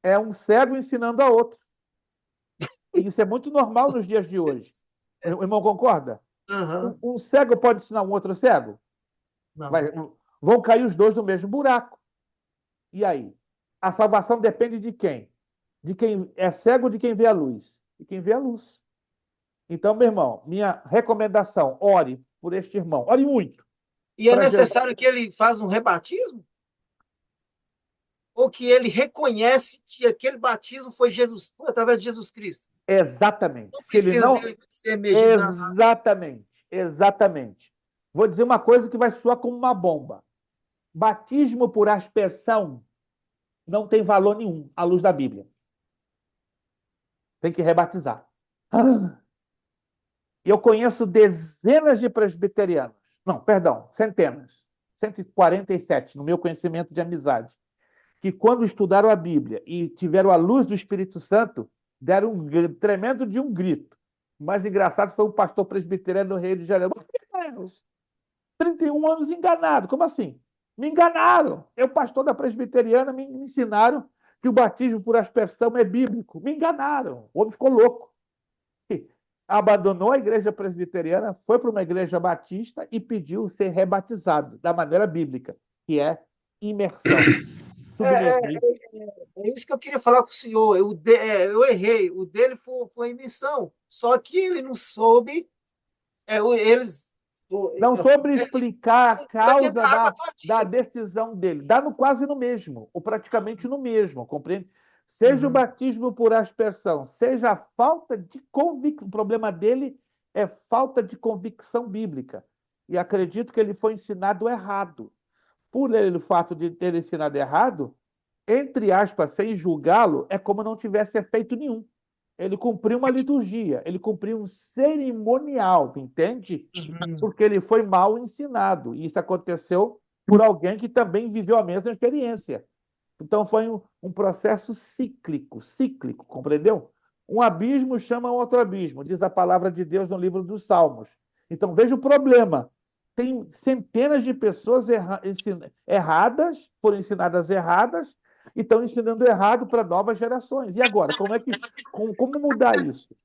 É um cego ensinando a outro. E isso é muito normal nos dias de hoje. O irmão concorda? Aham, Um cego pode ensinar um outro cego? não. Vão cair os dois no mesmo buraco. E aí? A salvação depende de quem? De quem é cego ou de quem vê a luz? De quem vê a luz. Então, meu irmão, minha recomendação, ore por este irmão. Ore muito. E é Para Jesus. necessário que ele faça um rebatismo? Ou que ele reconhece que aquele batismo foi através de Jesus Cristo? Exatamente. Não Se ele precisa não. dele ser emergido nas águas. Exatamente. Vou dizer uma coisa que vai soar como uma bomba. Batismo por aspersão não tem valor nenhum à luz da Bíblia. Tem que rebatizar. Eu conheço dezenas de presbiterianos. Não, perdão, centenas. 147 no meu conhecimento de amizade. Que quando estudaram a Bíblia e tiveram a luz do Espírito Santo, deram um tremendo de um grito. O mais engraçado foi um pastor presbiteriano no Rio de Janeiro. 31 anos enganado. Como assim? Me enganaram. Eu, pastor da presbiteriana, me ensinaram que o batismo por aspersão é bíblico. Me enganaram. O homem ficou louco. Abandonou a igreja presbiteriana, foi para uma igreja batista e pediu ser rebatizado da maneira bíblica, que é imersão. É isso que eu queria falar com o senhor. Eu errei. O dele foi emissão. Só que ele não soube. Eles. Não soube explicar a causa Dentro da água da todinha. decisão dele. Dá quase no mesmo, ou praticamente no mesmo, compreende? Seja o batismo por aspersão, seja a falta de convicção. O problema dele é falta de convicção bíblica. E acredito que ele foi ensinado errado. Por ele, o fato de ter ensinado errado, entre aspas, sem julgá-lo, é como não tivesse efeito nenhum. Ele cumpriu uma liturgia, ele cumpriu um cerimonial, entende? Porque ele foi mal ensinado. E isso aconteceu por alguém que também viveu a mesma experiência. Então foi um processo cíclico, compreendeu? Um abismo chama outro abismo, diz a palavra de Deus no livro dos Salmos. Então veja o problema. Tem centenas de pessoas erradas, foram ensinadas erradas, e estão ensinando errado para novas gerações. E agora, como mudar isso?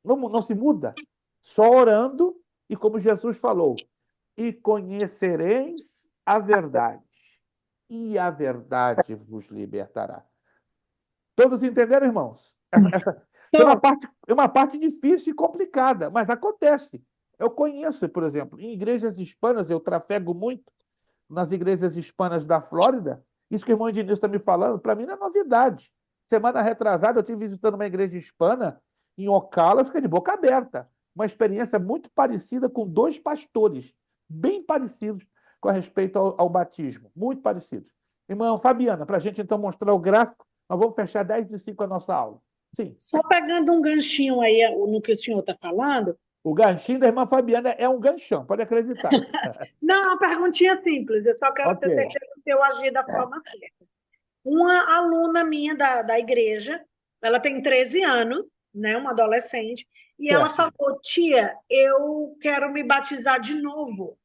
Não se muda? Só orando, e como Jesus falou, e conhecereis a verdade, e a verdade vos libertará. Todos entenderam, irmãos? É uma parte difícil e complicada, mas acontece. Eu conheço, por exemplo, em igrejas hispanas, eu trafego muito nas igrejas hispanas da Flórida. Isso que o irmão Ednilson está me falando, para mim não é novidade. Semana retrasada, eu estive visitando uma igreja hispana em Ocala, eu fiquei de boca aberta. Uma experiência muito parecida com dois pastores, bem parecidos com a respeito ao batismo, muito parecidos. Irmã Fabiana, para a gente então mostrar o gráfico, nós vamos fechar 10:05 a nossa aula. Sim. Só pegando um ganchinho aí no que o senhor está falando. O ganchinho da irmã Fabiana é um ganchão, pode acreditar. Não, é uma perguntinha simples, eu só quero ter certeza que eu agir da forma certa. Uma aluna minha da igreja, ela tem 13 anos, né, uma adolescente, e ela falou, tia, eu quero me batizar de novo.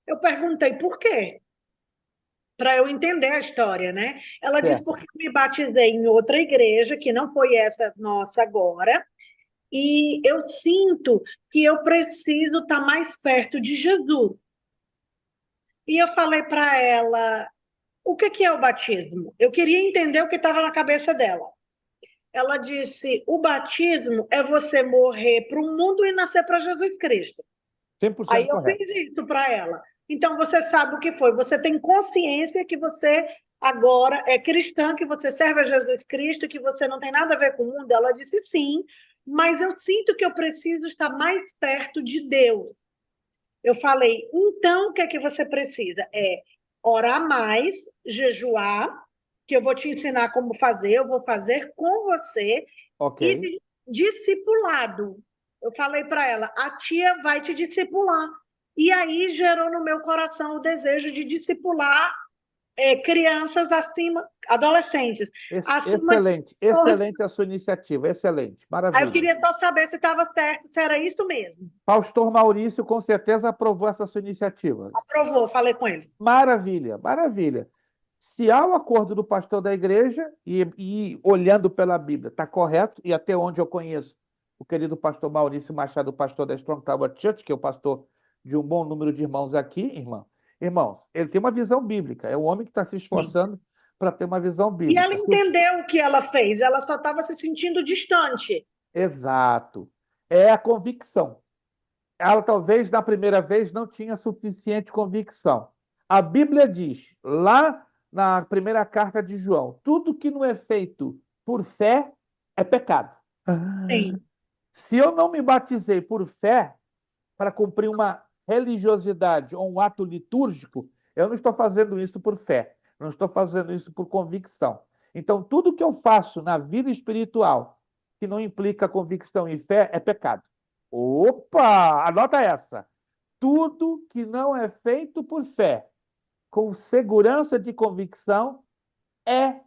Eu perguntei por quê? para eu entender a história, né? Ela disse Certo. porque eu me batizei em outra igreja, que não foi essa nossa agora, e eu sinto que eu preciso estar mais perto de Jesus. E eu falei para ela, o que é o batismo? Eu queria entender o que estava na cabeça dela. Ela disse, o batismo é você morrer para o mundo e nascer para Jesus Cristo. 100% Aí eu correto. fiz isso para ela. Então você sabe o que foi, você tem consciência que você agora é cristã, que você serve a Jesus Cristo, que você não tem nada a ver com o mundo? Ela disse sim, mas eu sinto que eu preciso estar mais perto de Deus. Eu falei, então o que é que você precisa? É orar mais, jejuar, que eu vou te ensinar como fazer, eu vou fazer com você, Ok. e discipulado. Eu falei para ela, a tia vai te discipular. E aí gerou no meu coração o desejo de discipular crianças acima, adolescentes, acima de Excelente, excelente a sua iniciativa, excelente, Aí eu maravilha. queria só saber se estava certo, se era isso mesmo. Pastor Maurício com certeza aprovou essa sua iniciativa. Aprovou, falei com ele. Maravilha, maravilha. Se há o acordo do pastor da igreja, e olhando pela Bíblia, está correto, e até onde eu conheço o querido pastor Maurício Machado, pastor da Strong Tower Church, que é o pastor de um bom número de irmãos aqui, irmãos, ele tem uma visão bíblica, é o homem que está se esforçando para ter uma visão E bíblica. ela entendeu o que ela fez, ela só estava se sentindo distante. Exato. É a convicção. Ela talvez na primeira vez não tinha suficiente convicção. A Bíblia diz, lá na primeira carta de João, tudo que não é feito por fé é pecado. Sim. Se eu não me batizei por fé, para cumprir uma religiosidade ou um ato litúrgico, eu não estou fazendo isso por fé, não estou fazendo isso por convicção. Então, tudo que eu faço na vida espiritual que não implica convicção e fé é pecado. Opa! Anota essa. Tudo que não é feito por fé, com segurança de convicção, é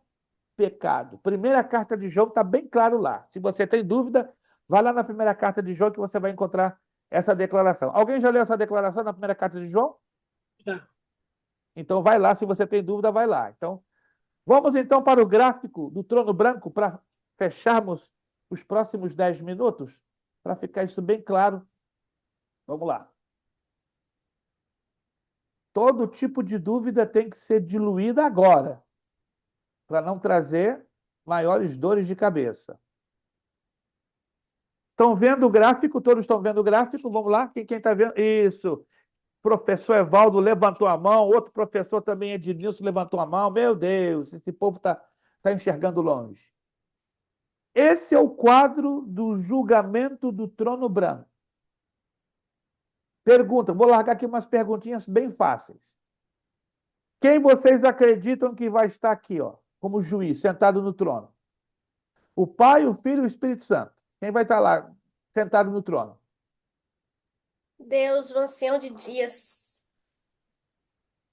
pecado. Primeira carta de João está bem claro lá. Se você tem dúvida, vai lá na primeira carta de João que você vai encontrar essa declaração. Alguém já leu essa declaração na primeira carta de João? Já. Então vai lá, se você tem dúvida, vai lá. Então, vamos então para o gráfico do trono branco para fecharmos os próximos 10 minutos, para ficar isso bem claro. Vamos lá. Todo tipo de dúvida tem que ser diluída agora, para não trazer maiores dores de cabeça. Estão vendo o gráfico? Todos estão vendo o gráfico? Vamos lá? Quem está vendo? Isso. Professor Evaldo levantou a mão, outro professor também, Ednilson, levantou a mão. Meu Deus, esse povo está enxergando longe. Esse é o quadro do julgamento do trono branco. Pergunta, vou largar aqui umas perguntinhas bem fáceis. Quem vocês acreditam que vai estar aqui, ó, como juiz, sentado no trono? O Pai, o Filho e o Espírito Santo. Quem vai estar lá, sentado no trono? Deus, o ancião de dias.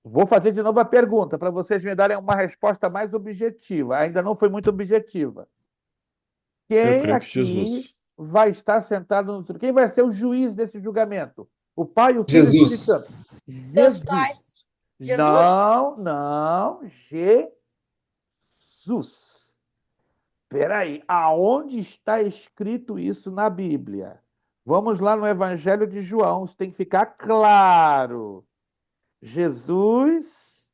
Vou fazer de novo a pergunta, para vocês me darem uma resposta mais objetiva. Ainda não foi muito objetiva. Eu Quem creio que aqui Jesus. vai estar sentado no trono? Quem vai ser o juiz desse julgamento? O Pai, o Filho e o Espírito Jesus. Santo. Deus Pai. Jesus. Não, Jesus. Espera aí, aonde está escrito isso na Bíblia? Vamos lá no Evangelho de João, isso tem que ficar claro. Jesus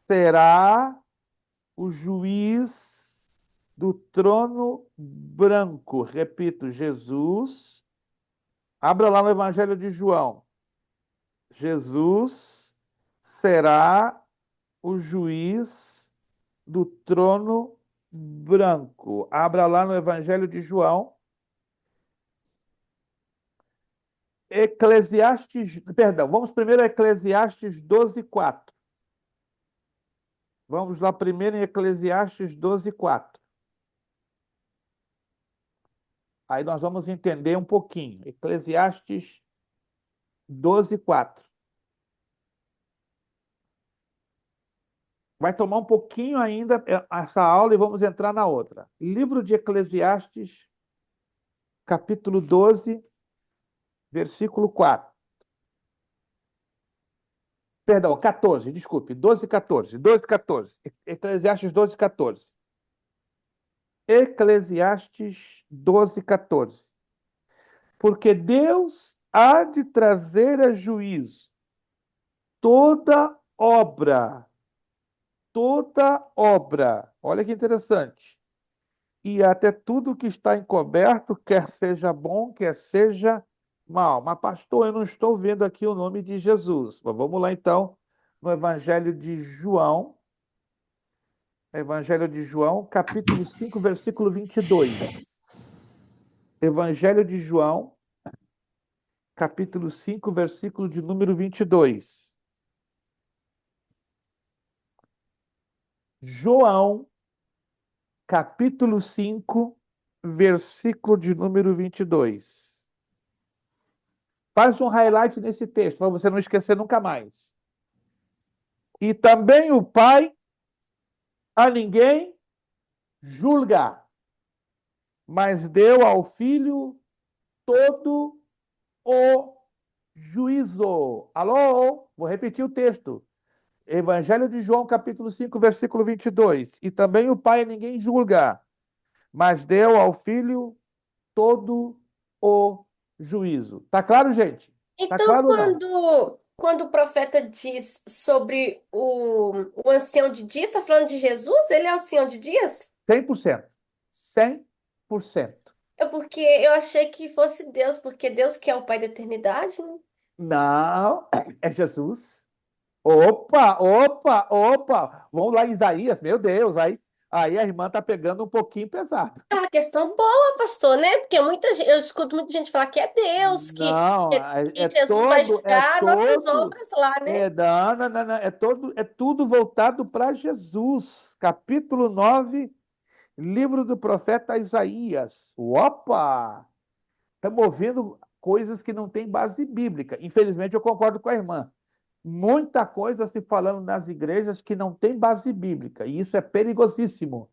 será o juiz do trono branco. Repito, Jesus. Abra lá no Evangelho de João. Jesus será o juiz do trono branco. Abra lá no Evangelho de João. Vamos primeiro a Eclesiastes 12:4. Vamos lá primeiro em Eclesiastes 12:4. Aí nós vamos entender um pouquinho. Eclesiastes 12:4. Vai tomar um pouquinho ainda essa aula e vamos entrar na outra. Livro de Eclesiastes, capítulo 12, versículo 4. Perdão, 14, desculpe, 12, 14. 12, 14. Eclesiastes 12, 14. Eclesiastes 12, 14. Porque Deus há de trazer a juízo toda obra, olha que interessante, e até tudo que está encoberto, quer seja bom, quer seja mal. Mas, pastor, eu não estou vendo aqui o nome de Jesus. Mas vamos lá, então, no Evangelho de João, capítulo 5, versículo 22. Evangelho de João, capítulo 5, versículo de número 22. João, capítulo 5, versículo de número 22. Faz um highlight nesse texto, para você não esquecer nunca mais. E também o Pai a ninguém julga, mas deu ao Filho todo o juízo. Alô? Vou repetir o texto. Evangelho de João, capítulo 5, versículo 22. E também o Pai a ninguém julga, mas deu ao Filho todo o juízo. Tá claro, gente? Tá Então, claro ou não? quando o profeta diz sobre o ancião de dias, está falando de Jesus? Ele é o ancião de dias? 100%. 100%. É porque eu achei que fosse Deus, porque Deus que é o Pai da eternidade, né? Não, é Jesus. Opa, opa, opa. Vamos lá, Isaías, meu Deus, aí a irmã tá pegando um pouquinho pesado. É uma questão boa, pastor, né? Porque muita gente, eu escuto muita gente falar que é Deus, Não, que Jesus vai julgar nossas obras lá, né? não, não, não, não, é tudo voltado para Jesus. Capítulo 9, livro do profeta Isaías. Opa! Estamos ouvindo coisas que não têm base bíblica. Infelizmente, eu concordo com a irmã. Muita coisa se falando nas igrejas que não tem base bíblica, e isso é perigosíssimo.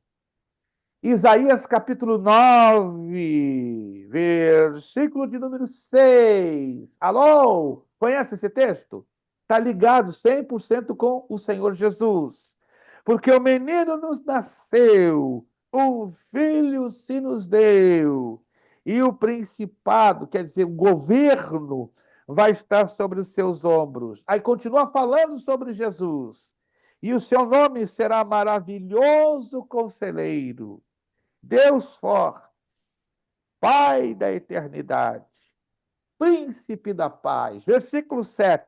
Isaías capítulo 9, versículo de número 6. Alô? Conhece esse texto? Está ligado 100% com o Senhor Jesus. Porque o menino nos nasceu, um filho se nos deu, e o principado, quer dizer, o governo, vai estar sobre os seus ombros. Aí continua falando sobre Jesus. E o seu nome será maravilhoso conselheiro, Deus forte, Pai da eternidade, Príncipe da paz. Versículo 7.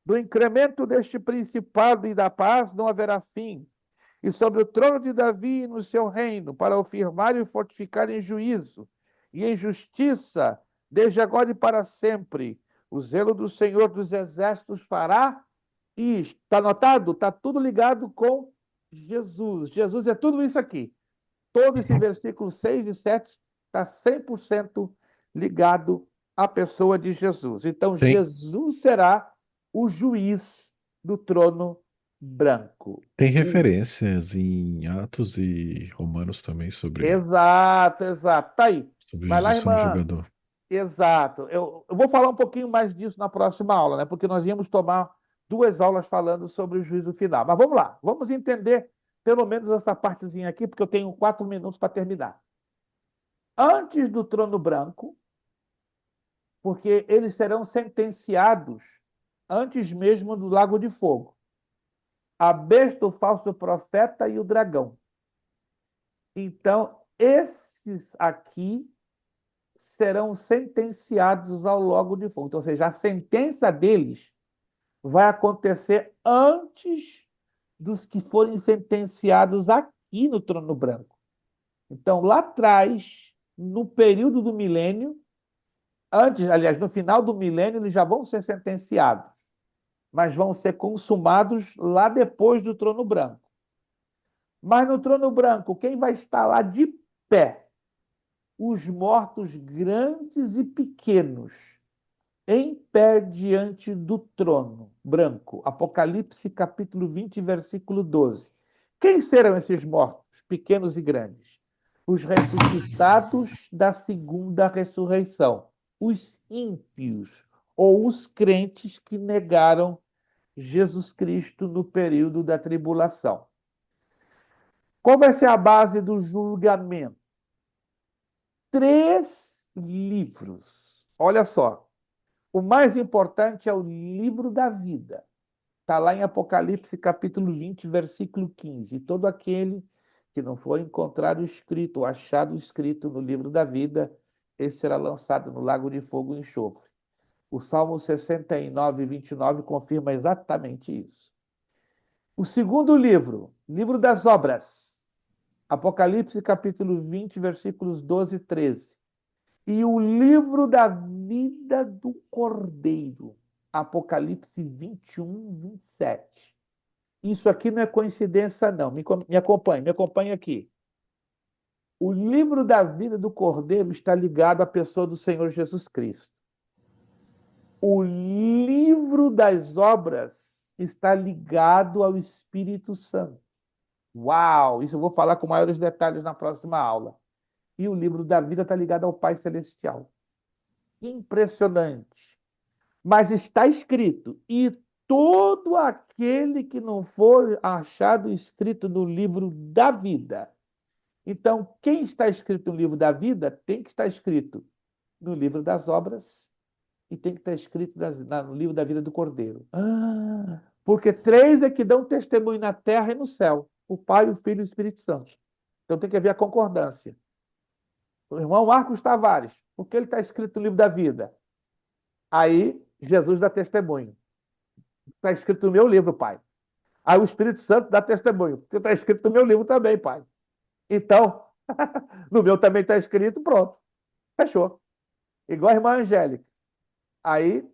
Do incremento deste principado e da paz não haverá fim, e sobre o trono de Davi e no seu reino, para o firmar e o fortificar em juízo e em justiça, desde agora e para sempre. O zelo do Senhor dos Exércitos fará isto. Está anotado? Está tudo ligado com Jesus. Jesus é tudo isso aqui. Todo esse versículo 6 e 7 está 100% ligado à pessoa de Jesus. Então, Tem, Jesus será o juiz do trono branco. tem referências em Atos e Romanos também Exato, exato. Tá aí. sobre Vai lá, Jesus sendo irmã. julgador. Exato. Eu vou falar um pouquinho mais disso na próxima aula, né? Porque nós íamos tomar 2 aulas falando sobre o juízo final. Mas vamos lá, vamos entender pelo menos essa partezinha aqui, porque eu tenho 4 minutos para terminar. Antes do trono branco, porque eles serão sentenciados antes mesmo do lago de fogo. A besta, o falso profeta e o dragão. Então, esses aqui serão sentenciados ao lago de fogo. Então, ou seja, a sentença deles vai acontecer antes dos que forem sentenciados aqui no trono branco. Então, lá atrás, no período do milênio, aliás, no final do milênio, eles já vão ser sentenciados, mas vão ser consumados lá depois do trono branco. Mas no trono branco, quem vai estar lá de pé? Os mortos grandes e pequenos, em pé diante do trono branco. Apocalipse capítulo 20, versículo 12. Quem serão esses mortos, pequenos e grandes? Os ressuscitados da segunda ressurreição, os ímpios, ou os crentes que negaram Jesus Cristo no período da tribulação. Qual vai ser a base do julgamento? 3 livros. Olha só. O mais importante é o livro da vida. Está lá em Apocalipse, capítulo 20, versículo 15. Todo aquele que não for encontrado escrito ou achado escrito no livro da vida, esse será lançado no lago de fogo e enxofre. O Salmo 69, 29 confirma exatamente isso. O segundo livro, livro das obras, Apocalipse, capítulo 20, versículos 12 e 13. E o livro da vida do Cordeiro, Apocalipse 21, 27. Isso aqui não é coincidência, não. Me acompanhe aqui. O livro da vida do Cordeiro está ligado à pessoa do Senhor Jesus Cristo. O livro das obras está ligado ao Espírito Santo. Uau! Isso eu vou falar com maiores detalhes na próxima aula. E o livro da vida está ligado ao Pai Celestial. Impressionante. Mas está escrito, e todo aquele que não for achado escrito no livro da vida. Então, quem está escrito no livro da vida tem que estar escrito no livro das obras e tem que estar escrito no livro da vida do Cordeiro. Porque 3 é que dão testemunho na terra e no céu: o Pai, o Filho e o Espírito Santo. Então tem que haver a concordância. O irmão Marcos Tavares, porque ele está escrito no livro da vida. Aí Jesus dá testemunho. Está escrito no meu livro, Pai. Aí o Espírito Santo dá testemunho. Porque está escrito no meu livro também, Pai. Então, no meu também está escrito, pronto. Fechou. Igual a irmã Angélica. Aí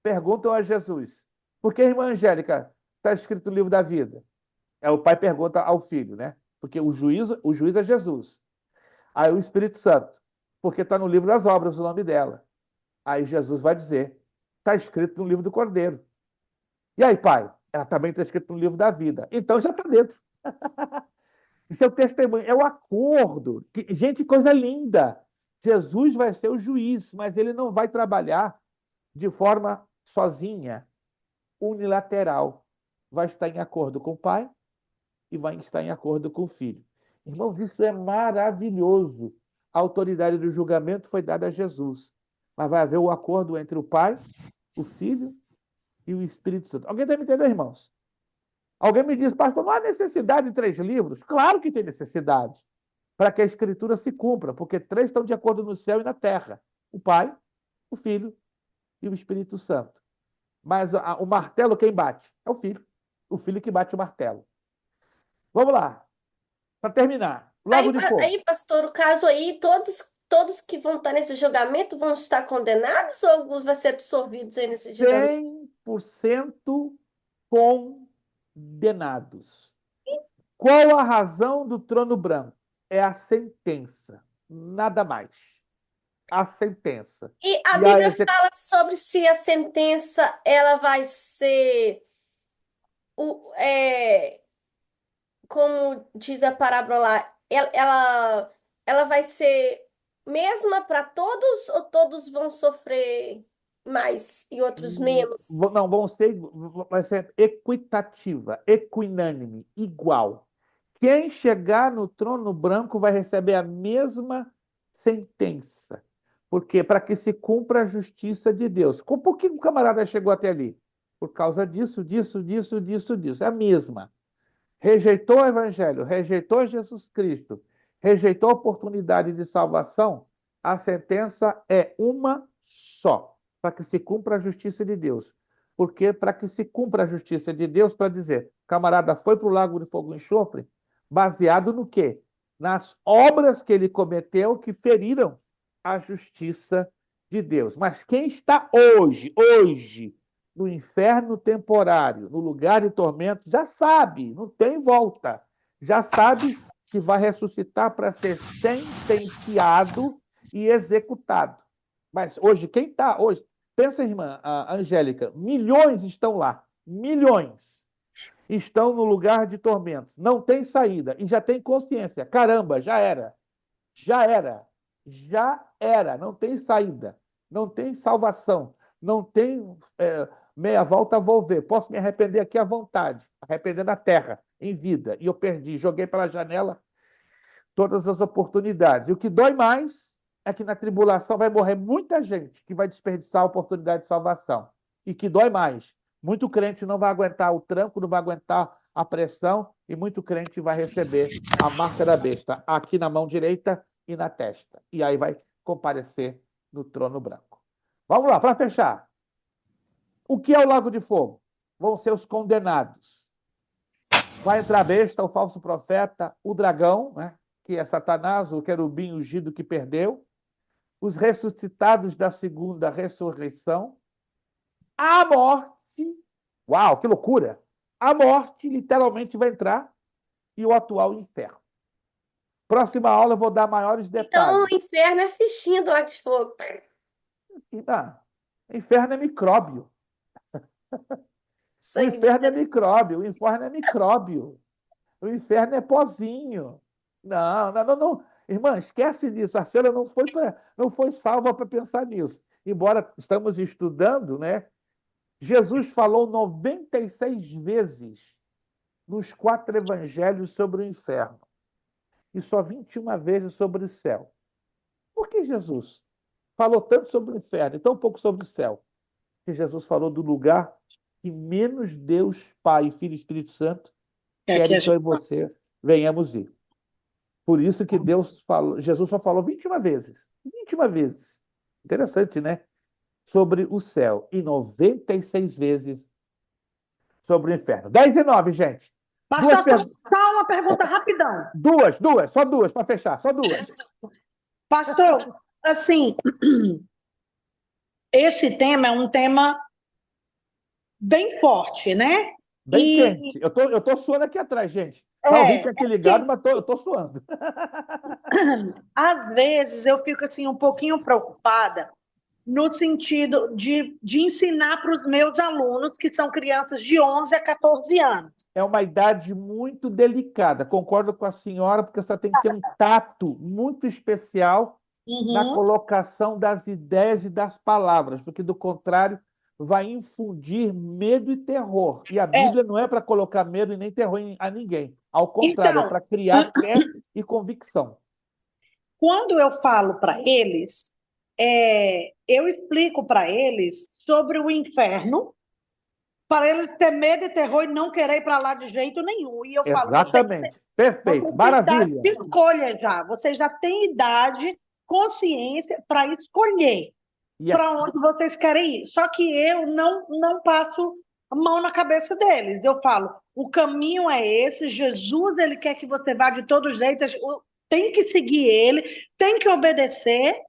perguntam a Jesus: por que, irmã Angélica, está escrito no livro da vida? O pai pergunta ao filho, né? Porque o juiz é Jesus. Aí o Espírito Santo, porque está no livro das obras o nome dela. Aí Jesus vai dizer: está escrito no livro do Cordeiro. E aí, pai? Ela também está escrito no livro da vida. Então já está dentro. Isso é o testemunho, é o acordo. Gente, coisa linda. Jesus vai ser o juiz, mas ele não vai trabalhar de forma sozinha, unilateral. Vai estar em acordo com o pai e vai estar em acordo com o filho. Irmãos, isso é maravilhoso. A autoridade do julgamento foi dada a Jesus. Mas vai haver o acordo entre o pai, o filho e o Espírito Santo. Alguém deve entender, irmãos? Alguém me diz: pastor, não há necessidade de 3 livros? Claro que tem necessidade, para que a Escritura se cumpra, porque 3 estão de acordo no céu e na terra: o Pai, o Filho e o Espírito Santo. Mas o martelo quem bate? É o filho que bate o martelo. Vamos lá, para terminar. Lago de Fogo. Aí, pastor, o caso aí, todos que vão estar nesse julgamento vão estar condenados ou alguns vão ser absorvidos aí nesse julgamento? 100% condenados. Qual a razão do trono branco? É a sentença, nada mais. A sentença. E a Bíblia fala sobre se a sentença ela vai ser como diz a parábola lá, ela vai ser mesma para todos ou todos vão sofrer mais e outros menos? Não, vai ser equitativa, equinânime, igual. Quem chegar no trono branco vai receber a mesma sentença. Por quê? Para que se cumpra a justiça de Deus. Por que o camarada chegou até ali? Por causa disso. É a mesma. Rejeitou o Evangelho, rejeitou Jesus Cristo, rejeitou a oportunidade de salvação, a sentença é uma só, para que se cumpra a justiça de Deus. Porque para que se cumpra a justiça de Deus, para dizer, camarada foi para o lago de fogo e enxofre, baseado no quê? Nas obras que ele cometeu que feriram a justiça de Deus. Mas quem está hoje, no inferno temporário, no lugar de tormento, já sabe, não tem volta. Já sabe que vai ressuscitar para ser sentenciado e executado. Mas hoje, quem está hoje? Pensa, irmã Angélica, milhões estão lá. Milhões estão no lugar de tormento. Não tem saída e já tem consciência. Caramba, já era. Não tem saída. Não tem salvação. Não tem meia volta vou ver. Posso me arrepender aqui à vontade, arrepender na terra, em vida. E eu perdi, joguei pela janela todas as oportunidades. E o que dói mais é que na tribulação vai morrer muita gente que vai desperdiçar a oportunidade de salvação. E que dói mais, muito crente não vai aguentar o tranco, não vai aguentar a pressão, e muito crente vai receber a marca da besta aqui na mão direita e na testa. E aí vai comparecer no trono branco. Vamos lá, para fechar. O que é o lago de fogo? Vão ser os condenados. Vai entrar a besta, o falso profeta, o dragão, né? Que é Satanás, o querubim ungido que perdeu, os ressuscitados da segunda ressurreição, a morte. Uau, que loucura! A morte literalmente vai entrar e o atual inferno. Próxima aula eu vou dar maiores Então detalhes. o inferno é fichinha do Lago de Fogo. Ah, inferno é micróbio. O Sangue de inferno é micróbio. O inferno é micróbio. O inferno é pozinho. Não, não, não, não. Irmã, esquece disso. A senhora não foi salva para pensar nisso. Embora estamos estudando, né? Jesus falou 96 vezes nos 4 evangelhos sobre o inferno e só 21 vezes sobre o céu. Por que Jesus falou tanto sobre o inferno e tão pouco sobre o céu? Porque Jesus falou do lugar que menos Deus, Pai, Filho e Espírito Santo querem que eu e você venhamos ir. Por isso que Jesus só falou 21 vezes. 21 vezes. Interessante, né? Sobre o céu. E 96 vezes sobre o inferno. 10 e 9, gente. Pastor, só uma pergunta rapidão. Só duas, para fechar, só duas. Pastor, assim, esse tema é um tema bem forte, né? Bem quente. Eu tô suando aqui atrás, gente. O vídeo aqui ligado, mas eu tô suando. Às vezes eu fico assim um pouquinho preocupada no sentido de ensinar para os meus alunos, que são crianças de 11 a 14 anos. É uma idade muito delicada. Concordo com a senhora, porque você tem que ter um tato muito especial na colocação das ideias e das palavras, porque, do contrário, vai infundir medo e terror. E a Bíblia não é para colocar medo e nem terror a ninguém. Ao contrário, é para criar fé e convicção. Quando eu falo para eles, eu explico para eles sobre o inferno, para eles ter medo e terror e não querer ir para lá de jeito nenhum. E eu falo, exatamente. Perfeito. Maravilha. De escolha já. Vocês já têm idade, consciência para escolher para onde vocês querem ir. Só que eu não passo a mão na cabeça deles. Eu falo, o caminho é esse, Jesus, ele quer que você vá de todos os jeitos, tem que seguir ele, tem que obedecer,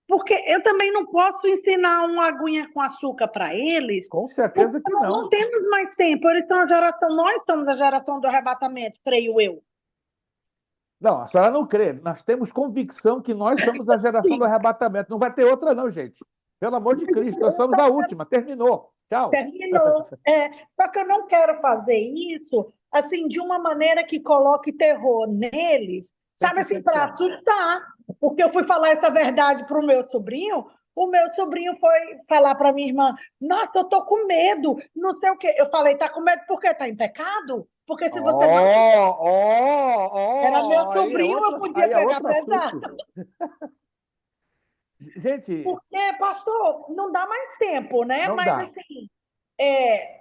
porque eu também não posso ensinar uma aguinha com açúcar para eles. Com certeza que não. Não temos mais tempo, eles são a geração, nós somos a geração do arrebatamento, creio eu. Não, a senhora não crê. Nós temos convicção que nós somos a geração do arrebatamento. Não vai ter outra, não, gente. Pelo amor de Cristo, nós somos a última. Terminou. Tchau. Terminou. Só que eu não quero fazer isso assim de uma maneira que coloque terror neles, sabe assim, para assustar. Porque eu fui falar essa verdade para o meu sobrinho foi falar para minha irmã, nossa, eu tô com medo, não sei o quê. Eu falei, tá com medo por quê? Tá em pecado? Porque se você era meu sobrinho, eu podia pegar pesado. Gente... Porque, pastor, não dá mais tempo, né? Mas, assim,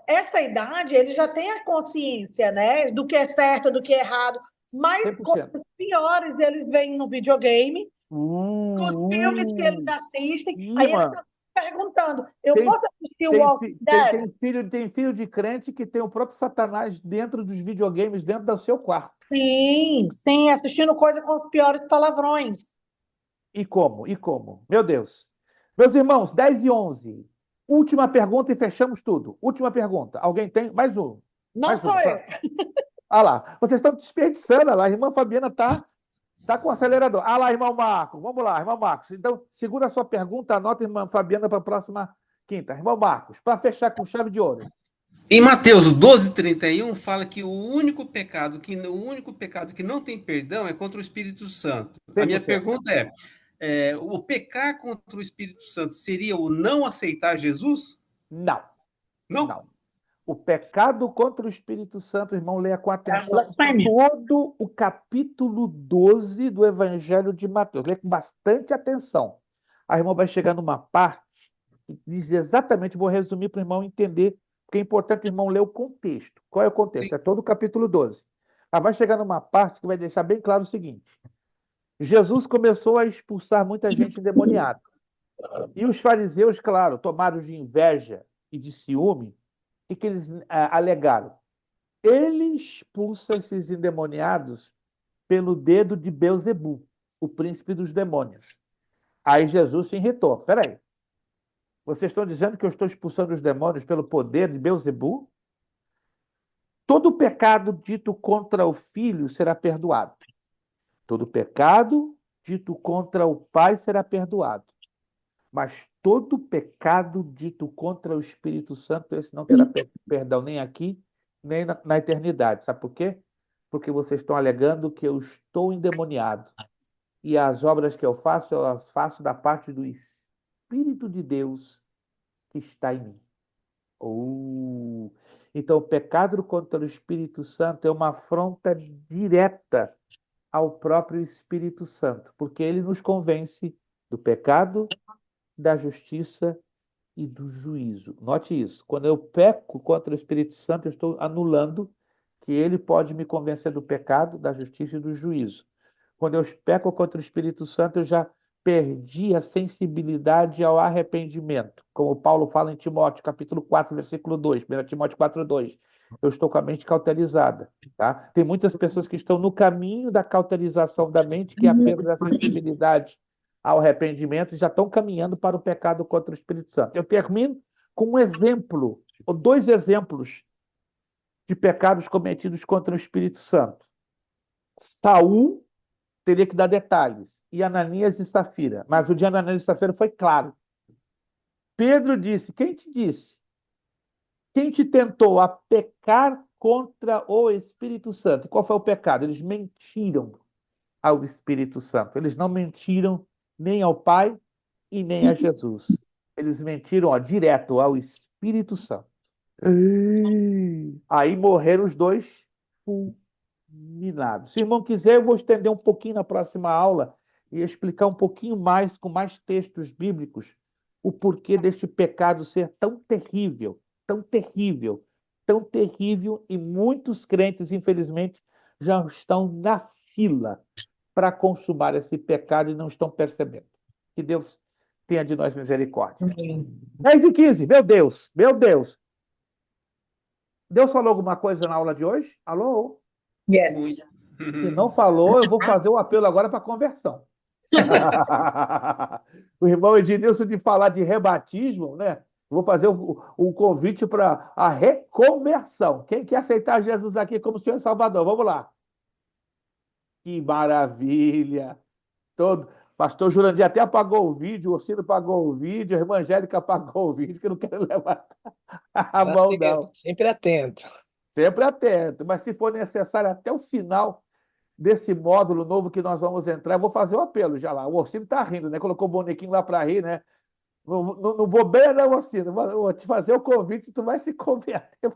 essa idade, ele já tem a consciência, né? Do que é certo, do que é errado. Mas coisas piores eles veem no videogame, os filmes que eles assistem. Aí eles estão perguntando, eu posso assistir o Walking Dead? Tem filho de crente que tem o próprio Satanás dentro dos videogames, dentro do seu quarto. Sim, assistindo coisa com os piores palavrões. E como? Meu Deus. Meus irmãos, 10 e 11. Última pergunta e fechamos tudo. Última pergunta. Alguém tem? Mais um. Não sou eu. Ah lá, vocês estão desperdiçando lá. A irmã Fabiana tá com o acelerador. Ah lá, irmão Marcos. Vamos lá, irmão Marcos. Então, segura a sua pergunta, anota, irmã Fabiana, para a próxima quinta. Irmão Marcos, para fechar com chave de ouro. Em Mateus 12:31 fala que o único pecado que não tem perdão é contra o Espírito Santo. A minha pergunta o pecar contra o Espírito Santo seria o não aceitar Jesus? Não. Não? Não. O pecado contra o Espírito Santo, irmão, leia com É a atenção blasfêmia. todo o capítulo 12 do Evangelho de Mateus. Leia com bastante atenção. A irmã vai chegar numa parte que diz exatamente, vou resumir para o irmão entender, porque é importante o irmão ler o contexto. Qual é o contexto? Sim. É todo o capítulo 12. Ela vai chegar numa parte que vai deixar bem claro o seguinte: Jesus começou a expulsar muita gente endemoniada. E os fariseus, claro, tomados de inveja e de ciúme, o que eles alegaram? Ele expulsa esses endemoniados pelo dedo de Beelzebul, o príncipe dos demônios. Aí Jesus se irritou. Peraí, vocês estão dizendo que eu estou expulsando os demônios pelo poder de Beelzebul? Todo pecado dito contra o filho será perdoado. Todo pecado dito contra o pai será perdoado. Mas todo pecado dito contra o Espírito Santo, esse não terá perdão nem aqui, nem na eternidade. Sabe por quê? Porque vocês estão alegando que eu estou endemoniado. E as obras que eu as faço da parte do Espírito de Deus que está em mim. Então, o pecado contra o Espírito Santo é uma afronta direta ao próprio Espírito Santo, porque ele nos convence do pecado, da justiça e do juízo. Note isso. Quando eu peco contra o Espírito Santo, eu estou anulando que ele pode me convencer do pecado, da justiça e do juízo. Quando eu peco contra o Espírito Santo, eu já perdi a sensibilidade ao arrependimento. Como Paulo fala em Timóteo, capítulo 4, versículo 2, 1 Timóteo 4, 2. Eu estou com a mente cauterizada. Tá? Tem muitas pessoas que estão no caminho da cauterização da mente, que é a perda da sensibilidade ao arrependimento, e já estão caminhando para o pecado contra o Espírito Santo. Eu termino com um exemplo, ou dois exemplos de pecados cometidos contra o Espírito Santo. Saul teria que dar detalhes, e Ananias e Safira. Mas o de Ananias e Safira foi claro. Pedro disse: quem te disse? Quem te tentou a pecar contra o Espírito Santo? Qual foi o pecado? Eles mentiram ao Espírito Santo. Eles não mentiram nem ao Pai e nem a Jesus. Eles mentiram direto ao Espírito Santo. Aí morreram os dois fulminados. Se o irmão quiser, eu vou estender um pouquinho na próxima aula e explicar um pouquinho mais, com mais textos bíblicos, o porquê deste pecado ser tão terrível, tão terrível, tão terrível, e muitos crentes, infelizmente, já estão na fila para consumar esse pecado e não estão percebendo. Que Deus tenha de nós misericórdia. 10:15, meu Deus, meu Deus. Deus falou alguma coisa na aula de hoje? Alô? Yes. Se não falou, eu vou fazer um apelo agora para conversão. O irmão Ednilson de falar de rebatismo, né? Vou fazer um convite para a reconversão. Quem quer aceitar Jesus aqui como Senhor e Salvador? Vamos lá. Que maravilha! Pastor Jurandir até apagou o vídeo, o Orsino apagou o vídeo, a irmã Angélica apagou o vídeo, que não quero levantar a mão, não. Sempre atento. Sempre atento, mas se for necessário até o final desse módulo novo que nós vamos entrar, eu vou fazer o apelo já lá. O Orsino está rindo, né? Colocou o bonequinho lá para rir, né? Não bobeia, não, Orsino. Vou te fazer o convite, tu vai se converter.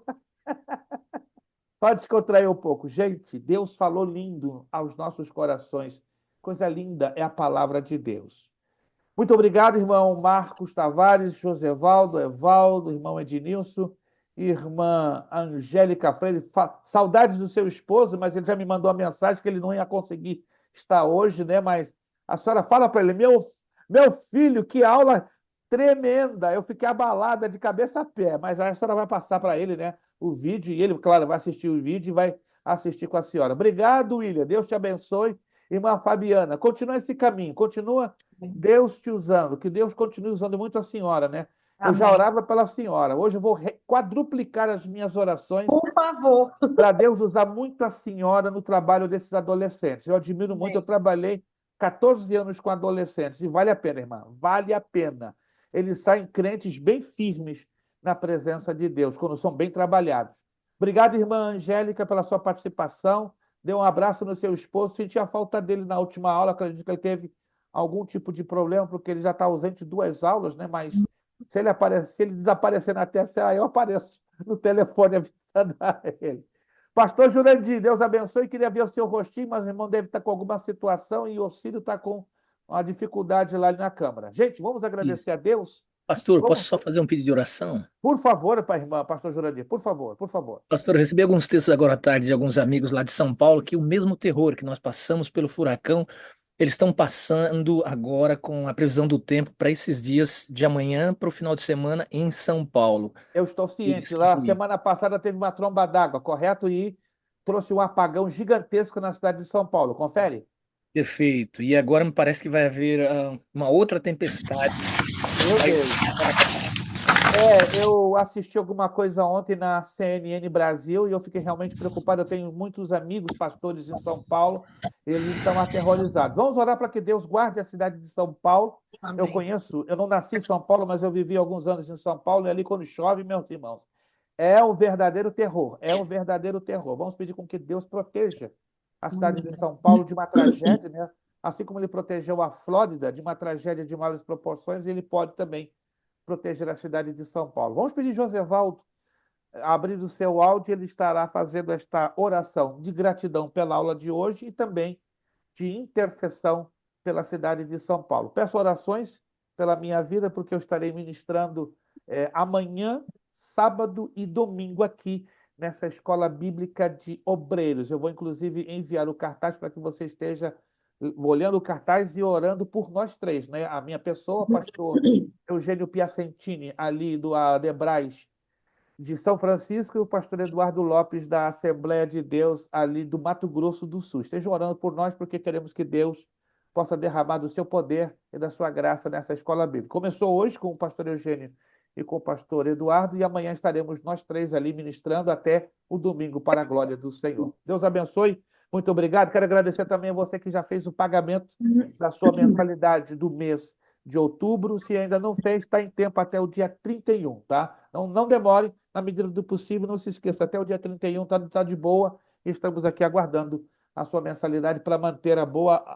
Pode descontrair um pouco. Gente, Deus falou lindo aos nossos corações. Coisa linda é a palavra de Deus. Muito obrigado, irmão Marcos Tavares, Josevaldo, Evaldo, irmão Ednilson, irmã Angélica Freire. Saudades do seu esposo, mas ele já me mandou a mensagem que ele não ia conseguir estar hoje, né? Mas a senhora fala para ele: meu filho, que aula tremenda! Eu fiquei abalada de cabeça a pé, mas a senhora vai passar para ele, né, o vídeo, e ele, claro, vai assistir o vídeo e vai assistir com a senhora. Obrigado, William. Deus te abençoe. Irmã Fabiana, continua esse caminho, continua Deus te usando, que Deus continue usando muito a senhora, né? Eu já orava pela senhora, hoje eu vou quadruplicar as minhas orações. Por favor. Para Deus usar muito a senhora no trabalho desses adolescentes. Eu admiro muito, eu trabalhei 14 anos com adolescentes, e vale a pena, irmã, vale a pena. Eles saem crentes bem firmes na presença de Deus, quando são bem trabalhados. Obrigado, irmã Angélica, pela sua participação. Dê um abraço no seu esposo. Senti a falta dele na última aula, acredito que ele teve algum tipo de problema, porque ele já está ausente 2 aulas, né? Mas Se ele desaparecer na terça, eu apareço no telefone avisando a ele. Pastor Jurandir, Deus abençoe. Queria ver o seu rostinho, mas o irmão deve estar com alguma situação e o Círio está com uma dificuldade lá na Câmara. Gente, vamos agradecer Isso. a Deus. Pastor, posso Vamos, só fazer um pedido de oração? por favor, irmã, pastor Jurandir, por favor, por favor. Pastor, eu recebi alguns textos agora à tarde de alguns amigos lá de São Paulo que o mesmo terror que nós passamos pelo furacão, eles estão passando agora com a previsão do tempo para esses dias de amanhã para o final de semana em São Paulo. Eu estou Eles ciente. Lá, que... semana passada teve uma tromba d'água, correto? E trouxe um apagão gigantesco na cidade de São Paulo. Confere? Perfeito. E agora me parece que vai haver uma outra tempestade. Meu Deus. Eu assisti alguma coisa ontem na CNN Brasil e eu fiquei realmente preocupado. Eu tenho muitos amigos pastores em São Paulo, eles estão aterrorizados. Vamos orar para que Deus guarde a cidade de São Paulo. Eu não nasci em São Paulo, mas eu vivi alguns anos em São Paulo e ali quando chove, meus irmãos, é um verdadeiro terror, é um verdadeiro terror. Vamos pedir com que Deus proteja a cidade de São Paulo de uma tragédia, né? Assim como ele protegeu a Flórida de uma tragédia de maiores proporções, ele pode também proteger a cidade de São Paulo. Vamos pedir Josevaldo abrir o seu áudio, ele estará fazendo esta oração de gratidão pela aula de hoje e também de intercessão pela cidade de São Paulo. Peço orações pela minha vida, porque eu estarei ministrando amanhã, sábado e domingo aqui nessa escola bíblica de obreiros. Eu vou, inclusive, enviar o cartaz para que você esteja olhando o cartaz e orando por nós três, né? A minha pessoa, pastor Eugênio Piacentini, ali do Adebrais de São Francisco, e o pastor Eduardo Lopes, da Assembleia de Deus, ali do Mato Grosso do Sul. Estejam orando por nós, porque queremos que Deus possa derramar do seu poder e da sua graça nessa escola bíblica. Começou hoje com o pastor Eugênio e com o pastor Eduardo, e amanhã estaremos nós três ali ministrando até o domingo para a glória do Senhor. Deus abençoe. Muito obrigado. Quero agradecer também a você que já fez o pagamento da sua mensalidade do mês de outubro. Se ainda não fez, está em tempo até o dia 31, tá? Não demore, na medida do possível, não se esqueça, até o dia 31 tá de boa. Estamos aqui aguardando a sua mensalidade para manter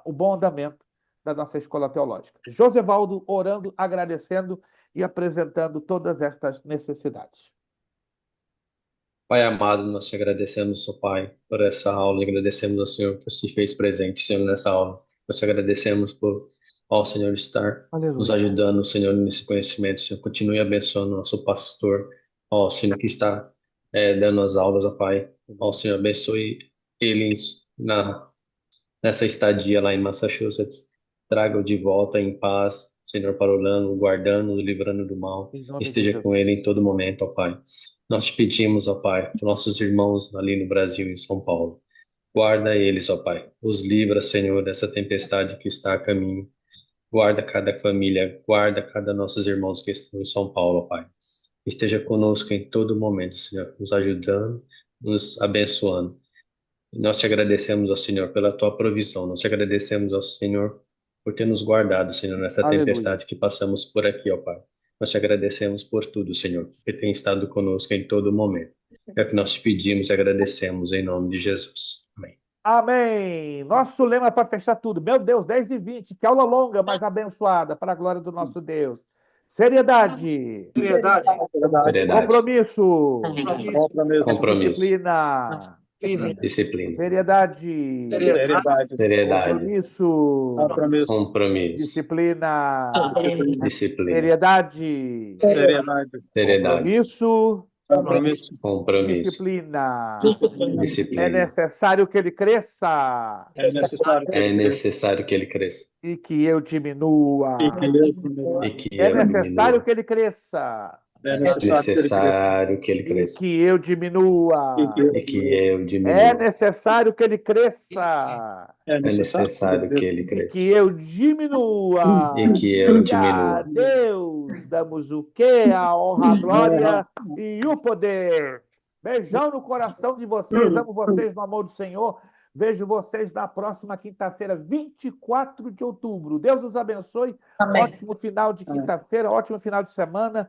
o bom andamento da nossa escola teológica. Josevaldo orando, agradecendo e apresentando todas estas necessidades. Pai amado, nós te agradecemos, ó Pai, por essa aula, e agradecemos ao Senhor por se fez presente, Senhor, nessa aula. Nós te agradecemos por, ó Senhor, estar nos ajudando, Senhor, nesse conhecimento. Senhor, continue abençoando o nosso pastor, ó Senhor, que está dando as aulas, ó Pai. Ó Senhor, abençoe eles nessa estadia lá em Massachusetts. Traga-o de volta em paz, Senhor, para Orlando, guardando, livrando do mal. Esteja com ele em todo momento, ó Pai. Nós te pedimos, ó Pai, para nossos irmãos ali no Brasil e em São Paulo. Guarda eles, ó Pai. Os livra, Senhor, dessa tempestade que está a caminho. Guarda cada família, guarda cada nossos irmãos que estão em São Paulo, ó Pai. Esteja conosco em todo momento, Senhor, nos ajudando, nos abençoando. E nós te agradecemos, ó Senhor, pela tua provisão. Nós te agradecemos, ó Senhor, por ter nos guardado, Senhor, nessa tempestade que passamos por aqui, ó Pai. Nós te agradecemos por tudo, Senhor, porque tem estado conosco em todo momento. É o que nós te pedimos e agradecemos em nome de Jesus. Amém. Amém. Nosso lema para fechar tudo. Meu Deus, 10h20. Que aula longa, mas abençoada, para a glória do nosso Deus. Seriedade. Seriedade. Compromisso. Compromisso. Disciplina. Disciplina. Seriedade. Compromisso. Disciplina. Seriedade. Compromisso. Disciplina. É necessário que ele cresça. E que eu diminua. É necessário que ele cresça. É necessário que ele cresça. E que eu diminua. É necessário que ele cresça. É necessário que ele cresça. E que eu diminua. A Deus damos o quê? A honra, a glória e o poder. Beijão no coração de vocês. Amo vocês no amor do Senhor. Vejo vocês na próxima quinta-feira, 24 de outubro. Deus os abençoe. Amém. Ótimo final de quinta-feira, ótimo final de semana.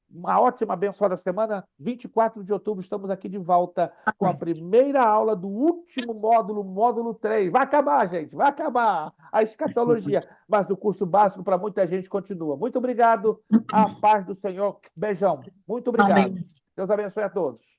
Uma ótima, abençoada semana. 24 de outubro, estamos aqui de volta com a primeira aula do último módulo, módulo 3. Vai acabar, gente, vai acabar a escatologia, mas o curso básico para muita gente continua. Muito obrigado. A paz do Senhor. Beijão. Muito obrigado. Amém. Deus abençoe a todos.